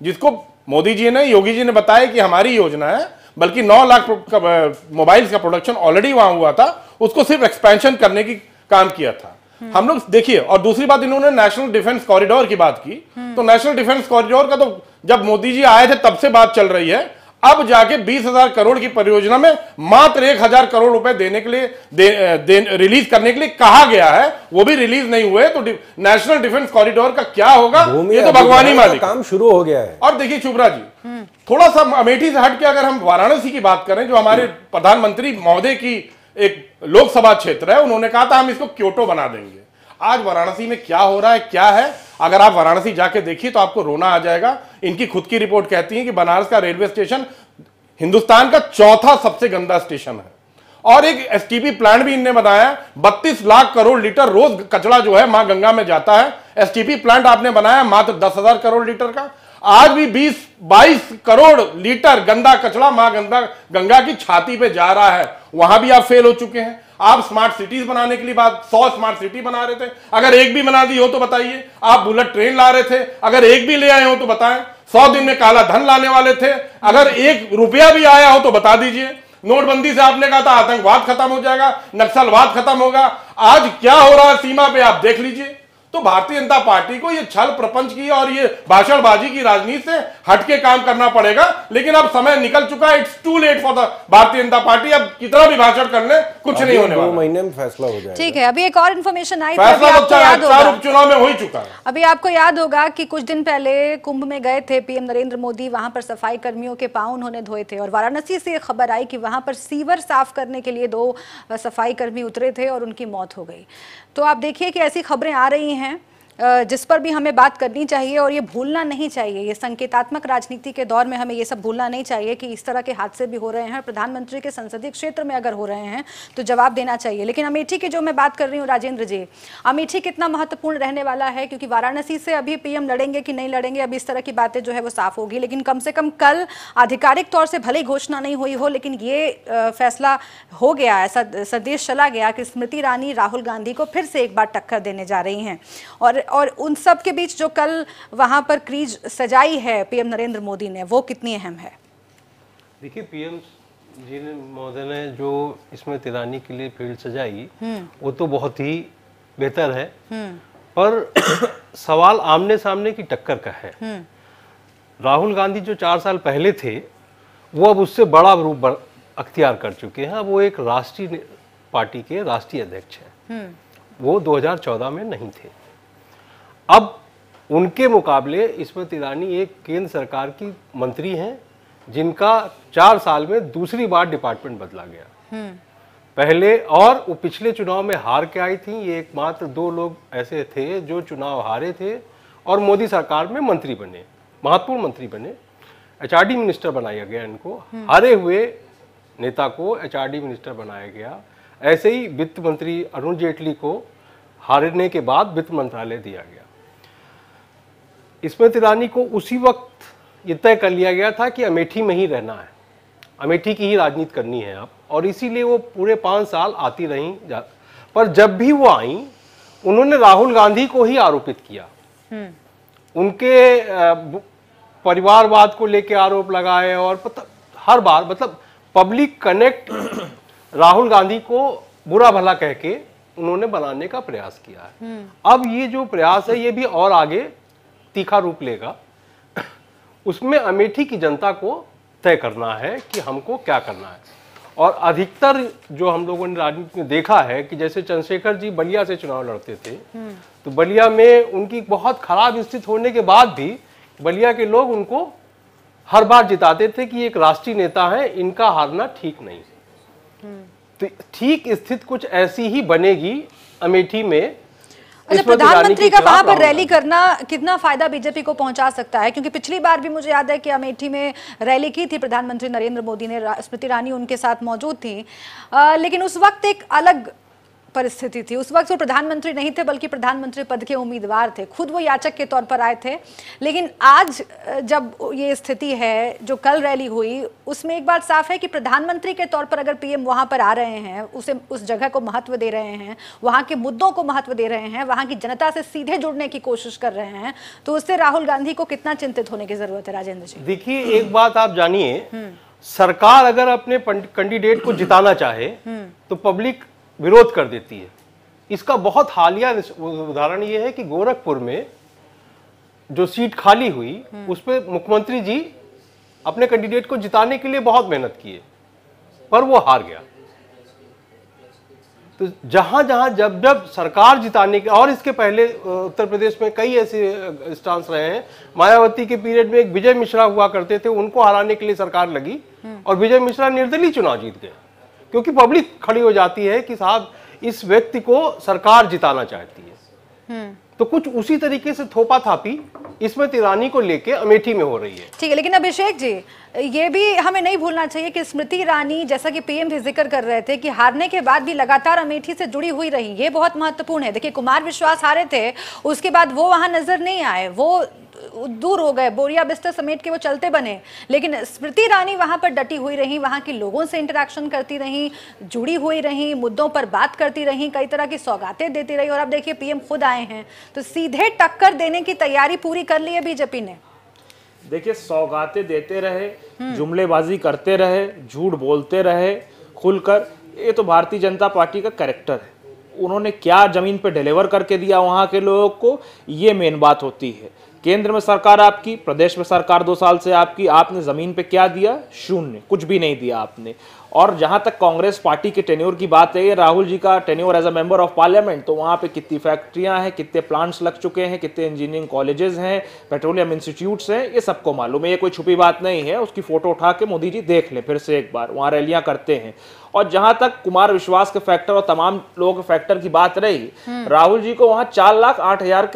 जिसको मोदी जी ने, योगी जी ने बताया कि हमारी योजना है, बल्कि 9 लाख मोबाइल्स का प्रोडक्शन ऑलरेडी वहां हुआ था, उसको सिर्फ एक्सपेंशन करने की काम किया था। हम लोग देखिए, और दूसरी बात इन्होंने नेशनल डिफेंस कॉरिडोर की बात की, तो नेशनल डिफेंस कॉरिडोर का तो जब मोदी जी आए थे तब से बात चल रही है। अब जाके 20,000 करोड़ की परियोजना में मात्र 1,000 करोड़ रुपए देने के लिए रिलीज करने के लिए कहा गया है, वो भी रिलीज नहीं हुए। तो नेशनल डिफेंस कॉरिडोर का क्या होगा, ये तो भगवान ही मालिक। काम शुरू हो गया है। और देखिए शुभ्रा जी, थोड़ा सा अमेठी से हट के अगर हम वाराणसी की बात करें, जो हमारे प्रधानमंत्री महोदय की एक लोकसभा क्षेत्र है, उन्होंने कहा था हम इसको क्योटो बना देंगे। आज वाराणसी में क्या हो रहा है, क्या है, अगर आप वाराणसी जाके देखिए तो आपको रोना आ जाएगा। इनकी खुद की रिपोर्ट कहती है कि बनारस का रेलवे स्टेशन हिंदुस्तान का 4था सबसे गंदा स्टेशन है। और एक एसटीपी प्लांट भी इनने बनाया, 32 लाख करोड़ लीटर रोज कचरा जो है मां गंगा में जाता है। एसटीपी प्लांट आपने बनाया मात्र 10,000 करोड़ लीटर का। आज भी 20-22 करोड़ लीटर गंदा कचरा मां गंगा की छाती पे जा रहा है, वहां भी आप फेल हो चुके हैं। आप स्मार्ट सिटीज बनाने के लिए 100 स्मार्ट सिटी बना रहे थे, अगर एक भी बना दी हो तो बताइए। आप बुलेट ट्रेन ला रहे थे, अगर एक भी ले आए हो तो बताएं। 100 दिन में काला धन लाने वाले थे, अगर 1 रुपया भी आया हो तो बता दीजिए। नोटबंदी से आपने कहा था आतंकवाद खत्म हो जाएगा, नक्सलवाद खत्म होगा। आज क्या हो रहा है सीमा पे आप देख लीजिए। तो भारतीय जनता पार्टी को ये छल प्रपंच की और ये भाषणबाजी की राजनीति से हटके काम करना पड़ेगा। लेकिन अब समय निकल चुका है, it's too late for the Bharatiya Janata party. अब कितना भी भाषण कर ले कुछ नहीं होने वाला। 2 महीने में फैसला हो जाएगा। ठीक है, अभी एक और इन्फॉर्मेशन आई, फैसला तो 4 उपचुनाव में हो ही चुका है। अभी आपको याद होगा कि कुछ दिन पहले कुंभ में गए थे पीएम नरेंद्र मोदी, वहां पर सफाई कर्मियों के पांव उन्होंने धोए थे और वाराणसी से खबर आई कि वहां पर सीवर साफ करने के लिए 2 सफाई कर्मी उतरे थे और उनकी मौत हो गई। तो आप देखिए कि ऐसी खबरें आ रही हैं जिस पर भी हमें बात करनी चाहिए और ये भूलना नहीं चाहिए। ये संकेतात्मक राजनीति के दौर में हमें ये सब भूलना नहीं चाहिए कि इस तरह के हादसे भी हो रहे हैं। प्रधानमंत्री के संसदीय क्षेत्र में अगर हो रहे हैं तो जवाब देना चाहिए। लेकिन अमेठी की जो मैं बात कर रही हूँ राजेंद्र जी, अमेठी कितना महत्वपूर्ण रहने वाला है, क्योंकि वाराणसी से अभी पीएम लड़ेंगे कि नहीं लड़ेंगे, अभी इस तरह की बातें जो है वो साफ होगी। लेकिन कम से कम कल आधिकारिक तौर से भले घोषणा नहीं हुई हो, लेकिन ये फैसला हो गया, ऐसा संदेश चला गया कि स्मृति ईरानी राहुल गांधी को फिर से एक बार टक्कर देने जा रही हैं। और उन सब के बीच जो कल वहां पर क्रीज सजाई है पीएम नरेंद्र मोदी ने, वो कितनी अहम है? देखिए, पीएम जी ने महोदय ने जो स्मृति ईरानी के लिए फील्ड सजाई वो तो बहुत ही बेहतर है, पर सवाल आमने सामने की टक्कर का है। राहुल गांधी जो 4 साल पहले थे वो अब उससे बड़ा रूप अख्तियार कर चुके हैं। अब वो एक राष्ट्रीय पार्टी के राष्ट्रीय अध्यक्ष हैं। वो 2014 में नहीं थे। अब उनके मुकाबले स्मृति ईरानी एक केंद्र सरकार की मंत्री हैं जिनका 4 साल में दूसरी बार डिपार्टमेंट बदला गया। पहले और वो पिछले चुनाव में हार के आई थी। ये एकमात्र 2 लोग ऐसे थे जो चुनाव हारे थे और मोदी सरकार में मंत्री बने, महत्वपूर्ण मंत्री बने। एचआरडी मिनिस्टर बनाया गया इनको। हारे हुए नेता को एचआरडी मिनिस्टर बनाया गया। ऐसे ही वित्त मंत्री अरुण जेटली को हारने के बाद वित्त मंत्रालय दिया गया। स्मृति ईरानी को उसी वक्त ये तय कर लिया गया था कि अमेठी में ही रहना है, अमेठी की ही राजनीति करनी है अब, और इसीलिए वो पूरे 5 साल आती रहीं। पर जब भी वो आई उन्होंने राहुल गांधी को ही आरोपित किया। उनके परिवारवाद को लेकर आरोप लगाए और हर बार मतलब पब्लिक कनेक्ट राहुल गांधी को बुरा भला कह के उन्होंने बनाने का प्रयास किया है। अब ये जो प्रयास है ये भी और आगे तीखा रूप लेगा। उसमें अमेठी की जनता को तय करना है कि हमको क्या करना है। और अधिकतर जो हम लोगों ने राजनीति में देखा है कि जैसे चंद्रशेखर जी बलिया से चुनाव लड़ते थे, तो बलिया में उनकी बहुत खराब स्थिति होने के बाद भी बलिया के लोग उनको हर बार जिताते थे कि एक राष्ट्रीय नेता है, इनका हारना ठीक नहीं। तो ठीक स्थिति कुछ ऐसी ही बनेगी अमेठी में। अच्छा, प्रधानमंत्री का वहां पर रैली करना कितना फायदा बीजेपी को पहुंचा सकता है? क्योंकि पिछली बार भी मुझे याद है कि अमेठी में रैली की थी प्रधानमंत्री नरेंद्र मोदी ने, स्मृति ईरानी उनके साथ मौजूद थी। लेकिन उस वक्त एक अलग परिस्थिति थी। उस वक्त वो प्रधानमंत्री नहीं थे बल्कि प्रधानमंत्री पद के उम्मीदवार थे, खुद वो याचक के तौर पर आए थे। लेकिन आज जब ये स्थिति है, जो कल रैली हुई, उसमें एक बात साफ है कि प्रधानमंत्री के तौर पर अगर पीएम वहां पर आ रहे हैं, उस जगह को महत्व दे रहे हैं, वहां के मुद्दों को महत्व दे रहे हैं, वहां की जनता से सीधे जुड़ने की कोशिश कर रहे हैं, तो उससे राहुल गांधी को कितना चिंतित होने की जरूरत है? राजेंद्र जी देखिए, एक बात आप जानिए, सरकार अगर अपने कैंडिडेट को जिताना चाहे तो पब्लिक विरोध कर देती है। इसका बहुत हालिया उदाहरण ये है कि गोरखपुर में जो सीट खाली हुई उस पर मुख्यमंत्री जी अपने कैंडिडेट को जिताने के लिए बहुत मेहनत किए, पर वो हार गया। तो जहां जहां जब जब सरकार जिताने के, और इसके पहले उत्तर प्रदेश में कई ऐसे स्टांस रहे हैं। मायावती के पीरियड में एक विजय मिश्रा हुआ करते थे, उनको हराने के लिए सरकार लगी और विजय मिश्रा निर्दलीय चुनाव जीत गए, क्योंकि पब्लिक खड़ी हो जाती है कि साहब इस व्यक्ति को सरकार जिताना चाहती है। तो कुछ उसी तरीके से थोपा थापी स्मृति ईरानी को लेके अमेठी में हो रही है। ठीक है, लेकिन अभिषेक जी, ये भी हमें नहीं भूलना चाहिए कि स्मृति ईरानी, जैसा कि पीएम भी जिक्र कर रहे थे, कि हारने के बाद भी लगातार अमेठी से जुड़ी हुई रही। ये बहुत महत्वपूर्ण है। देखिए, कुमार विश्वास हारे थे, उसके बाद वो वहां नजर नहीं आए, वो दूर हो गए, बोरिया बिस्तर समेट के वो चलते बने। लेकिन स्मृति ईरानी वहां पर डटी हुई रही, वहां के लोगों से इंटरेक्शन करती रही, जुड़ी हुई रही, मुद्दों पर बात करती रही, कई तरह की सौगातें देती रही। और अब देखिए पीएम खुद आए हैं, तो सीधे टक्कर देने की तैयारी पूरी कर ली है बीजेपी ने। देखिए, सौगातें देते रहे, जुमलेबाजी करते रहे, झूठ बोलते रहे खुलकर, ये तो भारतीय जनता पार्टी का कैरेक्टर है। उन्होंने क्या जमीन पे डिलीवर करके दिया वहां के लोगों को, ये मेन बात होती है। केंद्र में सरकार आपकी, प्रदेश में सरकार 2 साल से आपकी, आपने जमीन पे क्या दिया? शून्य, कुछ भी नहीं दिया आपने। और जहां तक कांग्रेस पार्टी के टेन्योर की बात है, राहुल जी का tenure as a member of Parliament, तो वहां पे कितनी फैक्ट्रियां हैं, कितने प्लांट्स लग चुके हैं, कितने इंजीनियरिंग कॉलेजेस हैं, पेट्रोलियम इंस्टीट्यूट्स हैं, ये सबको मालूम है, ये कोई छुपी बात नहीं है। उसकी फोटो उठा के मोदी जी देख ले फिर से एक बार, वहां रैलियां करते हैं। और जहां तक कुमार विश्वास के फैक्टर और तमाम लोगों के फैक्टर की बात रही, राहुल जी को वहां 4,08,000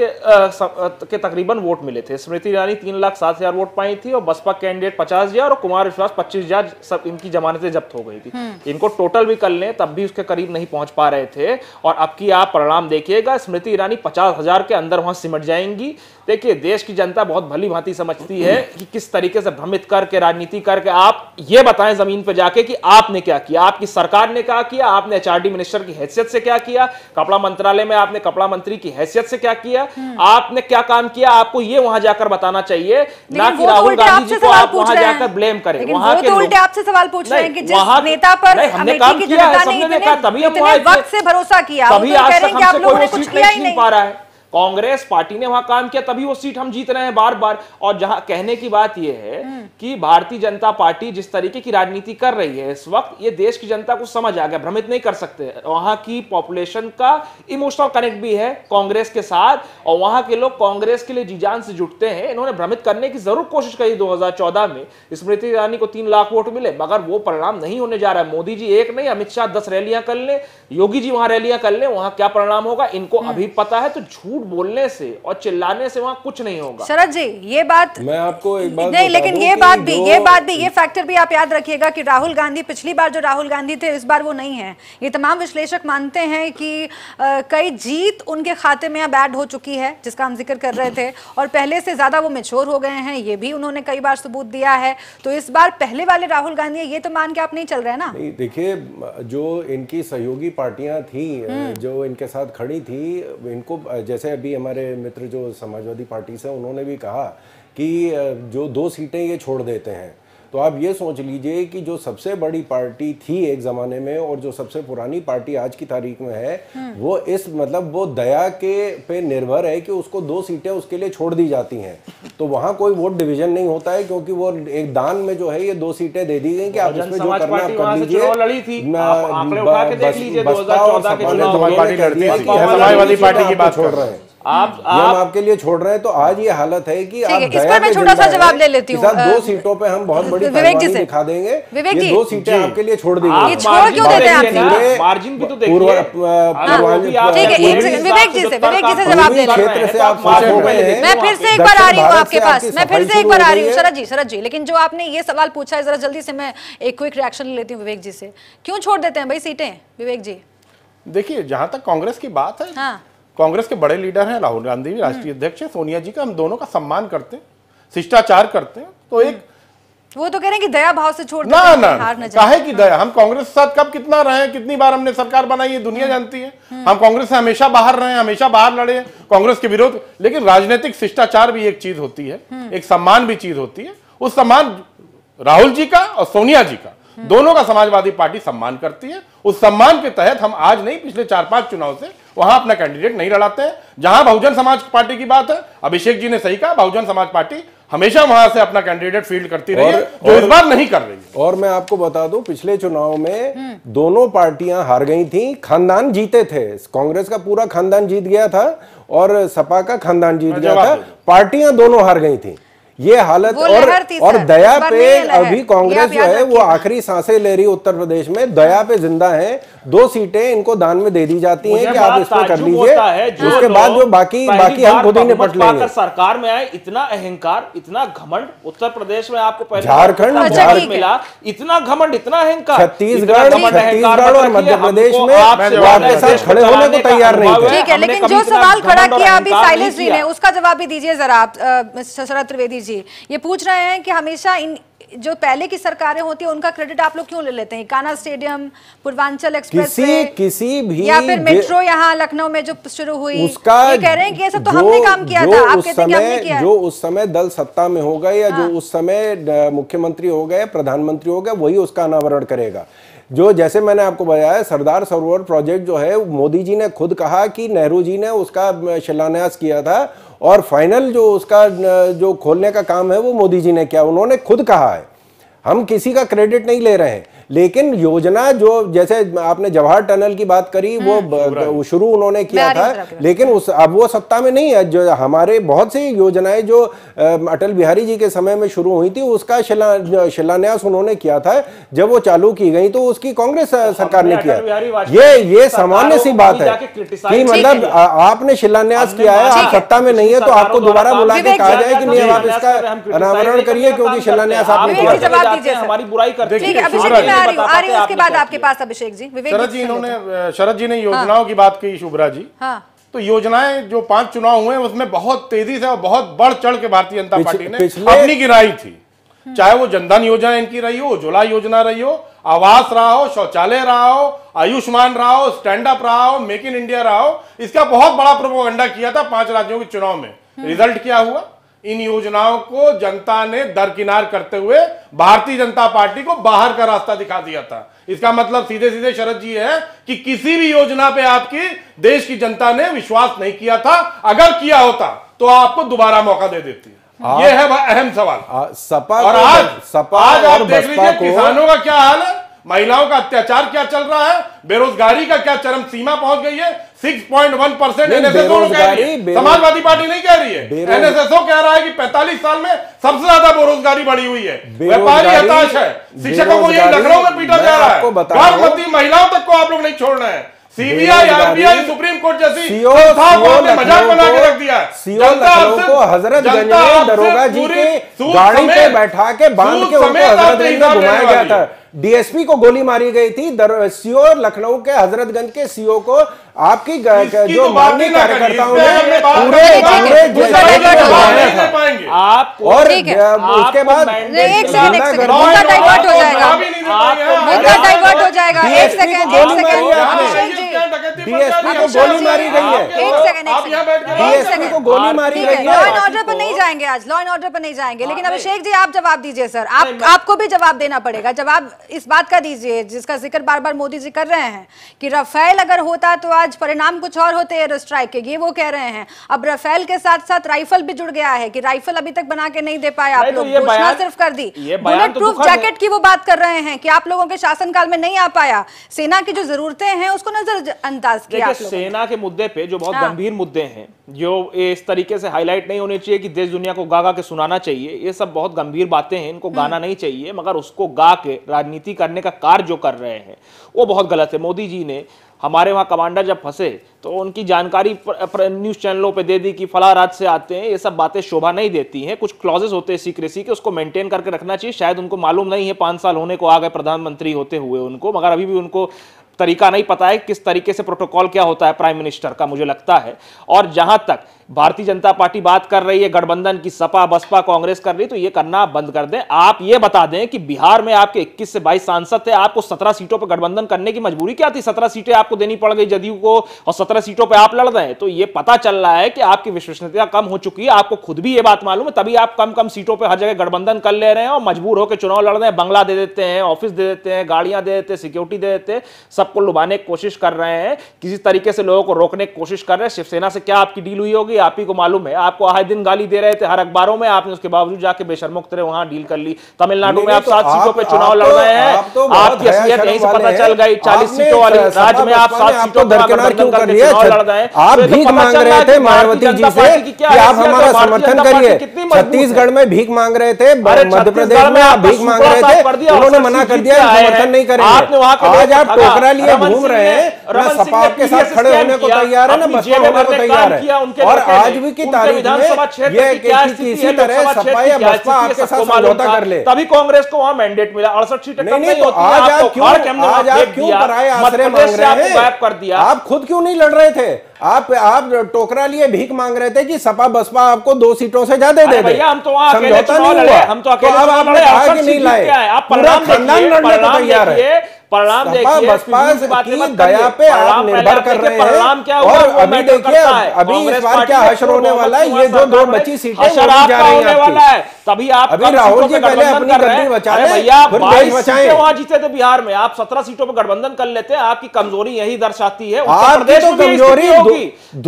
के तकरीबन वोट मिले थे। स्मृति ईरानी 3,07,000 वोट पाई थी और बसपा कैंडिडेट 50,000 और कुमार विश्वास 25,000, सब इनकी जमानतें जब्त हो गई थी। इनको टोटल भी कर लें तब भी उसके करीब नहीं पहुंच पा रहे थे। और अब की आप परिणाम देखिएगा, स्मृति ईरानी 50,000 के अंदर वहां सिमट जाएंगी। देखिए, देश की जनता बहुत भली भांति समझती है कि किस तरीके से भ्रमित करके, राजनीति करके, आप ये बताएं जमीन पे जाके कि आपने क्या किया, आपकी सरकार ने क्या किया, आपने एचआरडी मिनिस्टर की हैसियत से क्या किया, कपड़ा मंत्रालय में आपने कपड़ा मंत्री की हैसियत से क्या किया, आपने क्या काम किया, आपको ये वहां जाकर बताना चाहिए, ना कि राहुल गांधी जी को आप वहां जाकर ब्लेम करें। वहां के लोग आपसे सवाल पूछ रहे हैं कि जिस नेता पर हमने काम किया है, सबने देखा, तभी हम वक्त से भरोसा किया, तभी आज तक हमसे कोई कुछ नहीं पा रहा है। कांग्रेस पार्टी ने वहां काम किया, तभी वो सीट हम जीत रहे हैं बार बार। और जहां कहने की बात यह है कि भारतीय जनता पार्टी जिस तरीके की राजनीति कर रही है इस वक्त, ये देश की जनता को समझ आ गया, भ्रमित नहीं कर सकते। वहां की पॉपुलेशन का इमोशनल कनेक्ट भी है कांग्रेस के साथ, और वहां के लोग कांग्रेस के लिए जी जान से जुटते हैं। इन्होंने भ्रमित करने की जरूर कोशिश करी 2014 में, स्मृति ईरानी को 3 लाख वोट मिले, मगर वो परिणाम नहीं होने जा रहा है। मोदी जी एक नहीं, अमित शाह 10 रैलियां कर ले, योगी जी वहां रैलियां कर ले, वहां क्या परिणाम होगा इनको अभी पता है। तो झूठ बोलने से और चिल्लाने से वहां कुछ नहीं होगा। शरद जी, ये बात मैं आपको एक बात नहीं, लेकिन ये बात भी ये फैक्टर भी आप याद रखिएगा कि राहुल गांधी, पिछली बार जो राहुल गांधी थे इस बार वो नहीं है। ये तमाम विश्लेषक मानते हैं कि कई जीत उनके खाते में अब ऐड हो चुकी है, जिसका हम जिक्र कर रहे थे, और पहले से ज्यादा वो मैच्योर हो गए हैं, ये भी उन्होंने कई बार सबूत दिया है। तो इस बार पहले वाले राहुल गांधी ये तो मान के आप नहीं चल रहे ना? नहीं, देखिए, जो इनकी सहयोगी पार्टियां थी, जो इनके साथ खड़ी थी, इनको जैसे अभी हमारे मित्र जो समाजवादी पार्टी से, उन्होंने भी कहा कि जो 2 सीटें ये छोड़ देते हैं। तो आप ये सोच लीजिए कि जो सबसे बड़ी पार्टी थी एक ज़माने में और जो सबसे पुरानी पार्टी आज की तारीख में है, वो वो दया के पे निर्भर है कि उसको 2 सीटें उसके लिए छोड़ दी जाती हैं। तो वहाँ कोई वोट डिवीजन नहीं होता है, क्योंकि वो एक दान में जो है ये 2 सीटें दे दी गई कि आप इसमें जो करना आप कर लीजिए। समाजवादी पार्टी की बात छोड़ रहे हैं, हम आपके लिए छोड़ रहे हैं। तो आज ये हालत है कि आप इस पर मैं छोटा सा जवाब ले लेती हूँ। 2 सीटों पे हम बहुत बड़ी पहलवानी दिखा देंगे। ये 2 सीटें आपके लिए छोड़ दी गई। छोड़ क्यों देते हैं आप? मार्जिन भी तो देखिए। ठीक है, विवेक जी से जवाब ले क्षेत्र से आप हो गए हैं। मैं फिर से एक बार आ रही हूँ आपके पास, शरद जी, लेकिन जो आपने ये सवाल पूछा है, जरा जल्दी से मैं एक क्विक रिएक्शन लेती हूँ विवेक जी से। क्यों छोड़ देते हैं भाई सीटें, विवेक जी? देखिए, जहां तक कांग्रेस की बात है, कांग्रेस के बड़े लीडर हैं राहुल गांधी भी, राष्ट्रीय अध्यक्ष है, सोनिया जी का हम दोनों का सम्मान करते हैं, शिष्टाचार करते हैं। तो एक वो तो कह रहे हैं कि दया भाव से छोड़ ना काहे की दया, हम कांग्रेस के साथ कब कितना रहे हैं, कितनी बार हमने सरकार बनाई है, दुनिया जानती है। हम कांग्रेस से हमेशा बाहर रहे हैं, हमेशा बाहर लड़े हैं कांग्रेस के विरोध। लेकिन राजनीतिक शिष्टाचार भी एक चीज होती है, एक सम्मान भी चीज होती है। उस सम्मान राहुल जी का और सोनिया जी का, दोनों का समाजवादी पार्टी सम्मान करती है। उस सम्मान के तहत हम आज नहीं, पिछले 4-5 चुनाव से वहां अपना कैंडिडेट नहीं लड़ाते हैं। जहां बहुजन समाज पार्टी की बात है, अभिषेक जी ने सही कहा, बहुजन समाज पार्टी हमेशा वहां से अपना कैंडिडेट फील्ड करती रही है, जो इस बार नहीं कर रही है। और मैं आपको बता दूं, पिछले चुनाव में दोनों पार्टियां हार गई थी, खानदान जीते थे। कांग्रेस का पूरा खानदान जीत गया था और सपा का खानदान जीत गया था, पार्टियां दोनों हार गई थी। ये हालत और दया पे अभी कांग्रेस जो है वो आखिरी सांसें ले रही है उत्तर प्रदेश में, दया पे जिंदा है। 2 सीटें इनको दान में दे दी जाती हैं कि आप इसमें कर लीजिए, उसके बाद जो बाकी हम खुद ही निपट लेंगे। सरकार में आए, इतना अहंकार, इतना घमंड उत्तर प्रदेश में आपको पहले झारखंड मिला, इतना घमंड, इतना अहंकार छत्तीसगढ़ और मध्य प्रदेश में आपके साथ खड़े होने को तैयार नहीं थे। ठीक है, लेकिन जो सवाल खड़ा किया अभी साइलेंस जी ने, उसका जवाब भी दीजिए जरा आप, शरद त्रिवेदी जी। ये पूछ रहे हैं कि हमेशा जो पहले की सरकारें होती है उनका क्रेडिट आप लोग क्यों ले लेते हैं? कान्हा स्टेडियम, पूर्वांचल एक्सप्रेस किसी भी या फिर मेट्रो यहाँ लखनऊ में जो शुरू हुई, उसका ये कह रहे हैं कि ये सब तो हमने काम किया था, आप कहते हैं कि हमने किया है। जो उस समय दल सत्ता में हो गए या जो उस समय मुख्यमंत्री हो गए, प्रधानमंत्री हो गए, वही उसका अनावरण करेगा। जो जैसे मैंने आपको बताया, सरदार सरोवर प्रोजेक्ट जो है, मोदी जी ने खुद कहा कि नेहरू जी ने उसका शिलान्यास किया था और फाइनल जो उसका जो खोलने का काम है वो मोदी जी ने किया, उन्होंने खुद कहा है। हम किसी का क्रेडिट नहीं ले रहे हैं, लेकिन योजना जो जैसे आपने जवाहर टनल की बात करी, वो शुरू उन्होंने किया था, लेकिन अब वो सत्ता में नहीं है। जो हमारे बहुत सी योजनाएं जो अटल बिहारी जी के समय में शुरू हुई थी, उसका शिलान्यास उन्होंने किया था। जब वो चालू की गई तो उसकी कांग्रेस सरकार ने किया। ये सामान्य सी बात है कि मतलब आपने शिलान्यास किया है, आप सत्ता में नहीं है तो आपको दोबारा बुला के कहा जाए कि नहीं आप इसका अनावरण करिए क्योंकि शिलान्यास आपने किया। हमारी बुराई करते हैं। आ रही है उसके बाद आपके पास अभिषेक जी। शरद जी ने योजनाओं की बात की, शुभ्रा जी। तो योजनाएं जो 5 चुनाव हुए उसमें बहुत तेजी से और बहुत बढ़ चढ़ के भारतीय जनता पार्टी ने अपनी गिराई थी। चाहे वो जनधन योजना इनकी रही हो, उज्ज्वला योजना रही हो, आवास रहा हो, शौचालय रहा हो, आयुष्मान रहा हो, स्टैंड अप रहा हो, मेक इन इंडिया रहा हो, इसका बहुत बड़ा प्रोपेगेंडा किया था 5 राज्यों के चुनाव में। रिजल्ट क्या हुआ? इन योजनाओं को जनता ने दरकिनार करते हुए भारतीय जनता पार्टी को बाहर का रास्ता दिखा दिया था। इसका मतलब सीधे सीधे शरद जी है कि किसी भी योजना पे आपकी देश की जनता ने विश्वास नहीं किया था। अगर किया होता तो आपको दोबारा मौका दे देती। ये है अहम सवाल। सपा और आज आप देख लीजिए किसानों का क्या हाल है, महिलाओं का अत्याचार क्या चल रहा है, बेरोजगारी का क्या चरम सीमा पहुंच गई है। 6.1% एनएसएसओ कह रही है, समाजवादी पार्टी नहीं कह रही है। एनएसएसओ कह रहा है कि 45 साल में सबसे ज्यादा बेरोजगारी बढ़ी हुई है। व्यापारी हताश है, शिक्षकों को ये लखनऊ में पीटा जा रहा है, गर्भवती महिलाओं तक को आप लोग नहीं छोड़ रहे हैं। सीबीआई, आरबीआई, सुप्रीम कोर्ट जैसी संस्थाओं ने मजाक बना के रख दिया है। लखनऊ को हजरतगंज में दरोगा जी के गाड़ी पे बैठा के बांध के उनको हजरतगंज में घुमाया गया था। डीएसपी को गोली मारी गई थी। सीओ लखनऊ के हजरतगंज के सीओ को आपकी जो माननीय कार्यकर्ताओं ने पूरे आप और उसके बाद डाइवर्ट हो जाएगा, डाइवर्ट हो जाएगा। एक सेकंड डीएसपी को गोली मारी गई है। डीएसपी को गोली मारी गई है। लॉ एंड ऑर्डर पर नहीं जाएंगे आज, लॉ एंड ऑर्डर पर नहीं जाएंगे। लेकिन अभिषेक जी आप जवाब दीजिए सर, आपको भी जवाब देना पड़ेगा। जवाब इस बात का दीजिए जिसका जिक्र बार बार मोदी जी कर रहे हैं कि राफेल अगर होता तो आज परिणाम कुछ और होते एयर स्ट्राइक के, ये वो कह रहे हैं। अब राफेल के साथ साथ राइफल भी जुड़ गया है कि राइफल अभी तक बना के नहीं दे पाए आप लोग, घोषणा सिर्फ कर दी। बुलेट प्रूफ जैकेट की वो बात कर रहे हैं कि आप लोगों के शासनकाल में नहीं आ पाया। सेना की जो जरूरतें हैं उसको नजरअंदाज किया। सेना के मुद्दे पे जो बहुत गंभीर मुद्दे हैं, जो इस तरीके से हाईलाइट नहीं होने चाहिए कि देश दुनिया को गा गा के सुनाना चाहिए, ये सब बहुत गंभीर बातें हैं, इनको गाना नहीं चाहिए, मगर उसको गा के राजनीति करने का कार्य जो कर रहे हैं वो बहुत गलत है। मोदी जी ने हमारे वहां कमांडर जब फंसे तो उनकी जानकारी न्यूज चैनलों पे दे दी कि फला राज्य से आते हैं। ये सब बातें शोभा नहीं देती हैं। कुछ क्लॉजेस होते हैं सीक्रेसी के, उसको मेंटेन करके रखना चाहिए। शायद उनको मालूम नहीं है, 5 साल होने को आ गए प्रधानमंत्री होते हुए उनको, मगर अभी भी उनको तरीका नहीं पता है किस तरीके से प्रोटोकॉल क्या होता है प्राइम मिनिस्टर का, मुझे लगता है। और जहां तक भारतीय जनता पार्टी बात कर रही है गठबंधन की, सपा बसपा कांग्रेस कर रही है, तो ये करना आप बंद कर दें। आप ये बता दें कि बिहार में आपके 21 से 22 सांसद थे, आपको 17 सीटों पर गठबंधन करने की मजबूरी क्या थी? 17 सीटें आपको देनी पड़ गई जदयू को और 17 सीटों पर आप लड़ रहे हैं। तो ये पता चल रहा है कि आपकी विश्वसनीयता कम हो चुकी है, आपको खुद भी ये बात मालूम है, तभी आप कम कम सीटों पर हर जगह गठबंधन कर ले रहे हैं और मजबूर होकर चुनाव लड़ रहे हैं। बंगला दे देते हैं, ऑफिस दे देते हैं, गाड़ियां दे देते हैं, सिक्योरिटी दे देते हैं, सबको लुभाने की कोशिश कर रहे हैं, किसी तरीके से लोगों को रोकने की कोशिश कर रहे हैं। शिवसेना से क्या आपकी डील हुई होगी आप ही को मालूम है। आपको आए दिन गाली दे रहे थे हर अखबारों में, आपने उसके बावजूद जाके बेशर्मों की तरह वहां डील कर ली। तमिलनाडु में आप 7 सीटों पे चुनाव लड़ रहे हैं, आपकी असलियत यहीं से पता चल गई। 40 सीटों वाले राज्य में आप 7 सीटों पर गठबंधन करके चुनाव लड़ रहे हैं। आप भीख मांग रहे थे मायावती जी से कि आप हमारा समर्थन करिए। छत्तीसगढ़ में भीख मांग रहे थे, मध्य प्रदेश में आप भीख मांग रहे थे, उन्होंने मना कर दिया समर्थन नहीं करेंगे। आज आप टोकरा लिए घूम रहे हैं, ना सपा के साथ खड़े होने को तैयार है, ना बसपा होने को तैयार है। और आज भी की तारीख विधानसभा में क्षेत्र ये की क्या स्थिति है, तरह लोकसभा सपा क्षेत्र या की क्या बसपा आपके स्थिति है, साथ सबको मालूम समझौता था। कर ले। तभी कांग्रेस को वहां मैंडेट मिला, 68 सीटें कम नहीं होती, आज आप क्यों पराये आश्रय मांग रहे हैं? गायब कर दिया। आप खुद क्यों नहीं लड़ रहे थे? आप टोकरा लिए भीख मांग रहे थे कि सपा बसपा आपको 2 सीटों से ज्यादा दे दे। भैया हम तो वहां अकेले समझौता चुनाव नहीं लड़े, हुआ। हम तो अकेले अब चुनाव आपने लड़े, कहा 68 कि नहीं सीट लाए, क्या है? आप पूरा परिणाम खानदान देखिए, लड़ने को तैयार है। परिणाम सपा देखिए, बसपा बातें मत की करिए। दया पे आप परिणाम निर्भर पहले कर रहे परिणाम क्या हैं। हुआ, और वो अभी मैटर देखिए करता है। अभी इस कांग्रेस बार पार्टी क्या में हश्र होने जो वाला है, बहुमत ये जो सरकार 2 में बची सीटें हश्र वो भी जा आपका रही होने हैं वाला आपकी। है। तभी आप अभी कम राहुल सीटों जी पे पहले गठबंधन अपनी कर रहे गद्दी हैं। बचा अरे लें, भैया फिर 22 देश बचाएं। सीटें वहां जीते थे बिहार में, आप 17 सीटों पे गठबंधन कर लेते हैं। आपकी कमजोरी यही दर्शाती है। उत्तर आपकी प्रदेश तो में भी यही कमजोरी स्थिति होगी।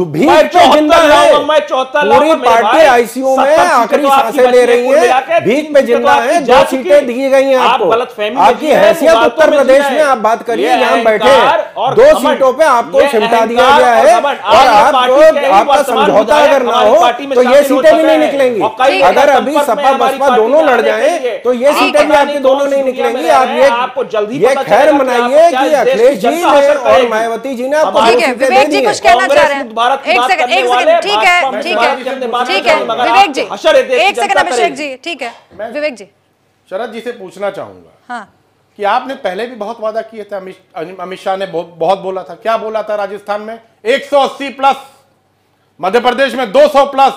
भीख मैं पे 74 जिंदा है। लाऊंगा, मैं 74 पूरी लाऊंगा, मेरे पार्टी भाई। आईसीयू में 70 आखिरी सीटें तो आपकी सांसें ले बची रही कुल मिला हैं, के, भीख 3 पे सीटें तो जिंदा आपकी है। जा 2 चुकी। सीटें दी गई हैं आप आपको। गलतफहमी में आपकी जी रहे हैं, हैसियत बातों उत्तर में जी प्रदेश रहे में हैं। आप बात करिए, ये जहां बैठे अहंकार हैं और 2 घमंड, सीटों पे आपको ये चिमटा दिया अहंकार गया और है। घमंड। और आज पार्टी के आपको ही आपका वर्तमान समझौता विधायक अगर ना हमारी हो पार्टी में तो ये शामिल हो सीटें भी चुके नहीं हैं। निकलेंगी। और कई अगर लोग अभी संपर्क में सपा हमारी बसपा पार्टी दोनों में लड़ आने के जाएं लिए। तो ये आप सीटें भी पता आपकी नहीं दोनों कौन सी नहीं दुनिया में निकलेंगी। रह आप रहे हैं, आपको जल्दी ये पता खैर चलेगा कि मनाइए आपको क्या कि इस देश अखिलेश की जी जनता ने असर और करेगी। मायावती जी ने आपको हमारे ठीक है, 2 सीटें विवेक दे जी दी कुछ हैं। कहना चाह रहे कांग्रेस भारत हैं। की एक बात सेकंड, करने एक वाले, सेकंड, ठीक है, भाजपा ठीक भारत की अपने बात है, ठीक करने है, मगर विवेक आप जी, हशर है देश की एक सेकंड जनता अभिषेक करेगी। जी, ठीक है, विवेक जी। शरद जी से पूछना चाहूंगा हाँ, कि आपने पहले भी बहुत वादा किए थे। अमित शाह ने बहुत बोला था। क्या बोला था? राजस्थान में 180 प्लस, मध्य प्रदेश में 200 प्लस,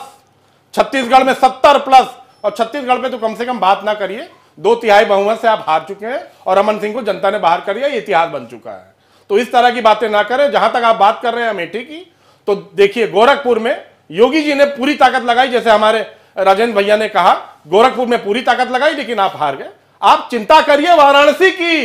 छत्तीसगढ़ में 70 प्लस। और छत्तीसगढ़ पे तो कम से कम बात ना करिए, 2/3 बहुमत से आप हार चुके हैं और रमन सिंह को जनता ने बाहर कर दिया, ये इतिहास बन चुका है। तो इस तरह की बातें ना करें। जहां तक आप बात कर रहे हैं अमेठी की, तो देखिए गोरखपुर में योगी जी ने पूरी ताकत लगाई, जैसे हमारे राजेंद्र भैया ने कहा, गोरखपुर में पूरी ताकत लगाई, लेकिन आप हार गए। आप चिंता करिए वाराणसी की,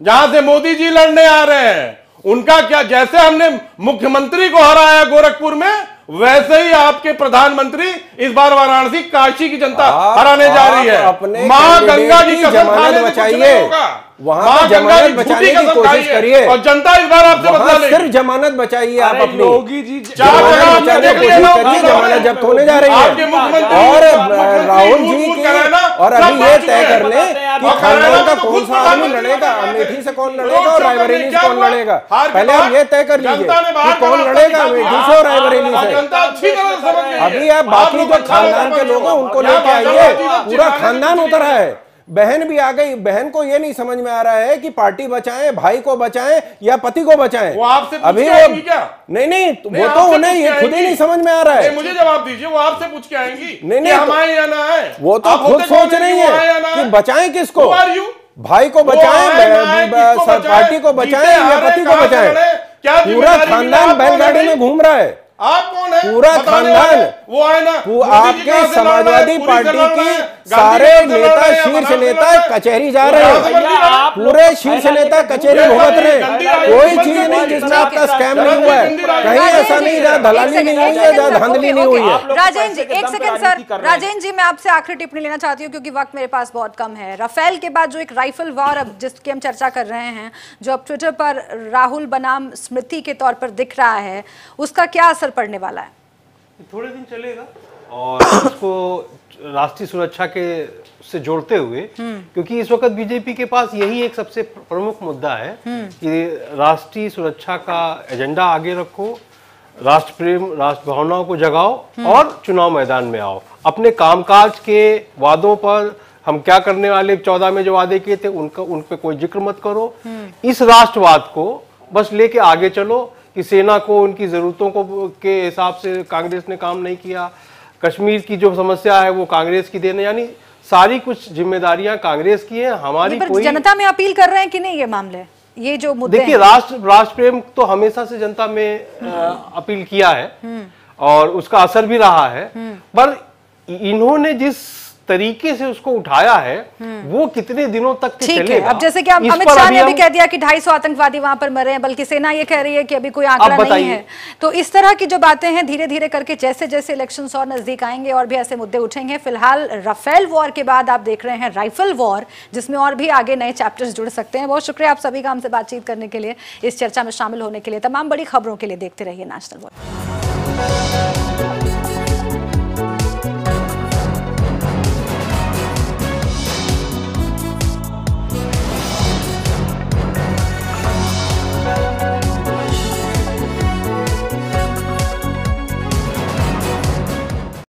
जहां से मोदी जी लड़ने आ रहे हैं। उनका क्या, जैसे हमने मुख्यमंत्री को हराया गोरखपुर में, वैसे ही आपके प्रधानमंत्री इस बार वाराणसी काशी की जनता हराने जा रही है। मां गंगा की कसम खाने से कुछ नहीं होगा। वहां जमानत बचाने की कोशिश करिए और जनता इस बार आपसे बदला लेगी। सिर्फ जमानत बचाइए आप अपनी। योगी जी 4 जगह आपने बचाने देख की लिया कोशिश ना, करिए, जमानत जब्त होने जा रही आपके है। मुख्यमंत्री और मुख्यमंत्री राहुल जी मूल-मूल की, कराना, और सब अभी ये बात तय चुके कर हैं। लें आप कि और खानदान कराना का तो कौन खुद सा आदमी प्रधानमंत्री लड़ेगा, बना रहे अमेठी से कौन थे। लड़ेगा और रायबरेली से कौन लड़ेगा। पहले आप ये तय कर लीजिए कि कौन लड़ेगा अमेठी से और रायबरेली से। जनता अच्छी तरह से समझ गई है। अभी आप बाकी जो खानदान के लोग हैं उनको लेके आइए। पूरा खानदान उतर रहा है, बहन भी आ गई। बहन को ये नहीं समझ में आ रहा है कि पार्टी बचाएं, भाई को बचाएं या पति को बचाएं। वो आपसे पूछ अभी के वो आएंगी क्या? नहीं वो तो आपसे उन्हें पूछ ये के खुद ही आएंगी। नहीं समझ में आ रहा है। मुझे जवाब दीजिए, वो आपसे पूछ के आएंगी नहीं, कि हम आए या ना आए। वो तो आप खुद होते कौन सोच हैं रही कि वो आए या है ना कि आए? बचाएं किसको, Who are you? भाई को वो बचाएं, आए ना आए, किसको बचाएं? पार्टी को बचाएं या जीते पति को हारे, बचाएं। कहां से लड़े? क्या पूरा जिम्मेदारी मिली? खानदान आप कौन है बैलगाड़ी भाई? में घूम रहा है। आप कौन है? पूरा बताने खानदान, वाले? वो आए ना, आपके समाजवादी पार्टी की सारे नेता, शीर्ष नेता कचहरी जा रहे हैं। पूरे शीर्ष नेता कचहरी भुगत रहे हैं। कोई चीज नहीं जिसमें आपका स्कैम नहीं हुआ है। कहीं ऐसा नहीं जहाँ दलाली नहीं हुई है, जहाँ धांधली नहीं हुई है। राजेंद्र जी, एक सेकंड सर, राजेंद्र जी मैं आपसे आखिरी टिप्पणी लेना चाहती हूँ क्योंकि वक्त मेरे पास बहुत कम है। राफेल के बाद जो एक राइफल वॉर अब जिसकी हम चर्चा कर रहे हैं, जो अब ट्विटर पर राहुल बनाम स्मृति के तौर पर दिख रहा है, उसका क्या असर पड़ने वाला है? थोड़े दिन चलेगा और इसको राष्ट्रीय सुरक्षा के से जोड़ते हुए, क्योंकि इस वक्त बीजेपी के पास यही एक सबसे प्रमुख मुद्दा है कि राष्ट्रीय सुरक्षा का एजेंडा आगे रखो, राष्ट्र प्रेम, राष्ट्र भावनाओं को जगाओ और चुनाव मैदान में आओ। अपने कामकाज के वादों पर, हम क्या करने वाले 14 में जो वादे किए थे उन पे कोई जिक्र मत करो। इस राष्ट्रवाद को बस लेके आगे चलो कि सेना को उनकी जरूरतों को के हिसाब से कांग्रेस ने काम नहीं किया, कश्मीर की जो समस्या है वो कांग्रेस की देने, यानी सारी कुछ जिम्मेदारियां कांग्रेस की हैं। हमारी कोई जनता में अपील कर रहे हैं कि नहीं ये मामले, ये जो मुद्दे देखिए, राष्ट्र प्रेम तो हमेशा से जनता में अपील किया है और उसका असर भी रहा है, पर इन्होंने जिस तरीके से उसको उठाया है वो कितने दिनों तक के चलेगा। अब जैसे कि अमित शाह ने भी कह दिया कि 250 आतंकवादी वहां पर मरे हैं, बल्कि सेना ये कह रही है कि अभी कोई आंकड़ा नहीं है। तो इस तरह की जो बातें हैं, धीरे धीरे करके जैसे जैसे इलेक्शंस और नजदीक आएंगे और भी ऐसे मुद्दे उठेंगे। फिलहाल राफेल वॉर के बाद आप देख रहे हैं राइफल वॉर, जिसमें और भी आगे नए चैप्टर्स जुड़ सकते हैं। बहुत शुक्रिया आप सभी का हमसे बातचीत करने के लिए, इस चर्चा में शामिल होने के लिए। तमाम बड़ी खबरों के लिए देखते रहिए नेशनल वॉइस।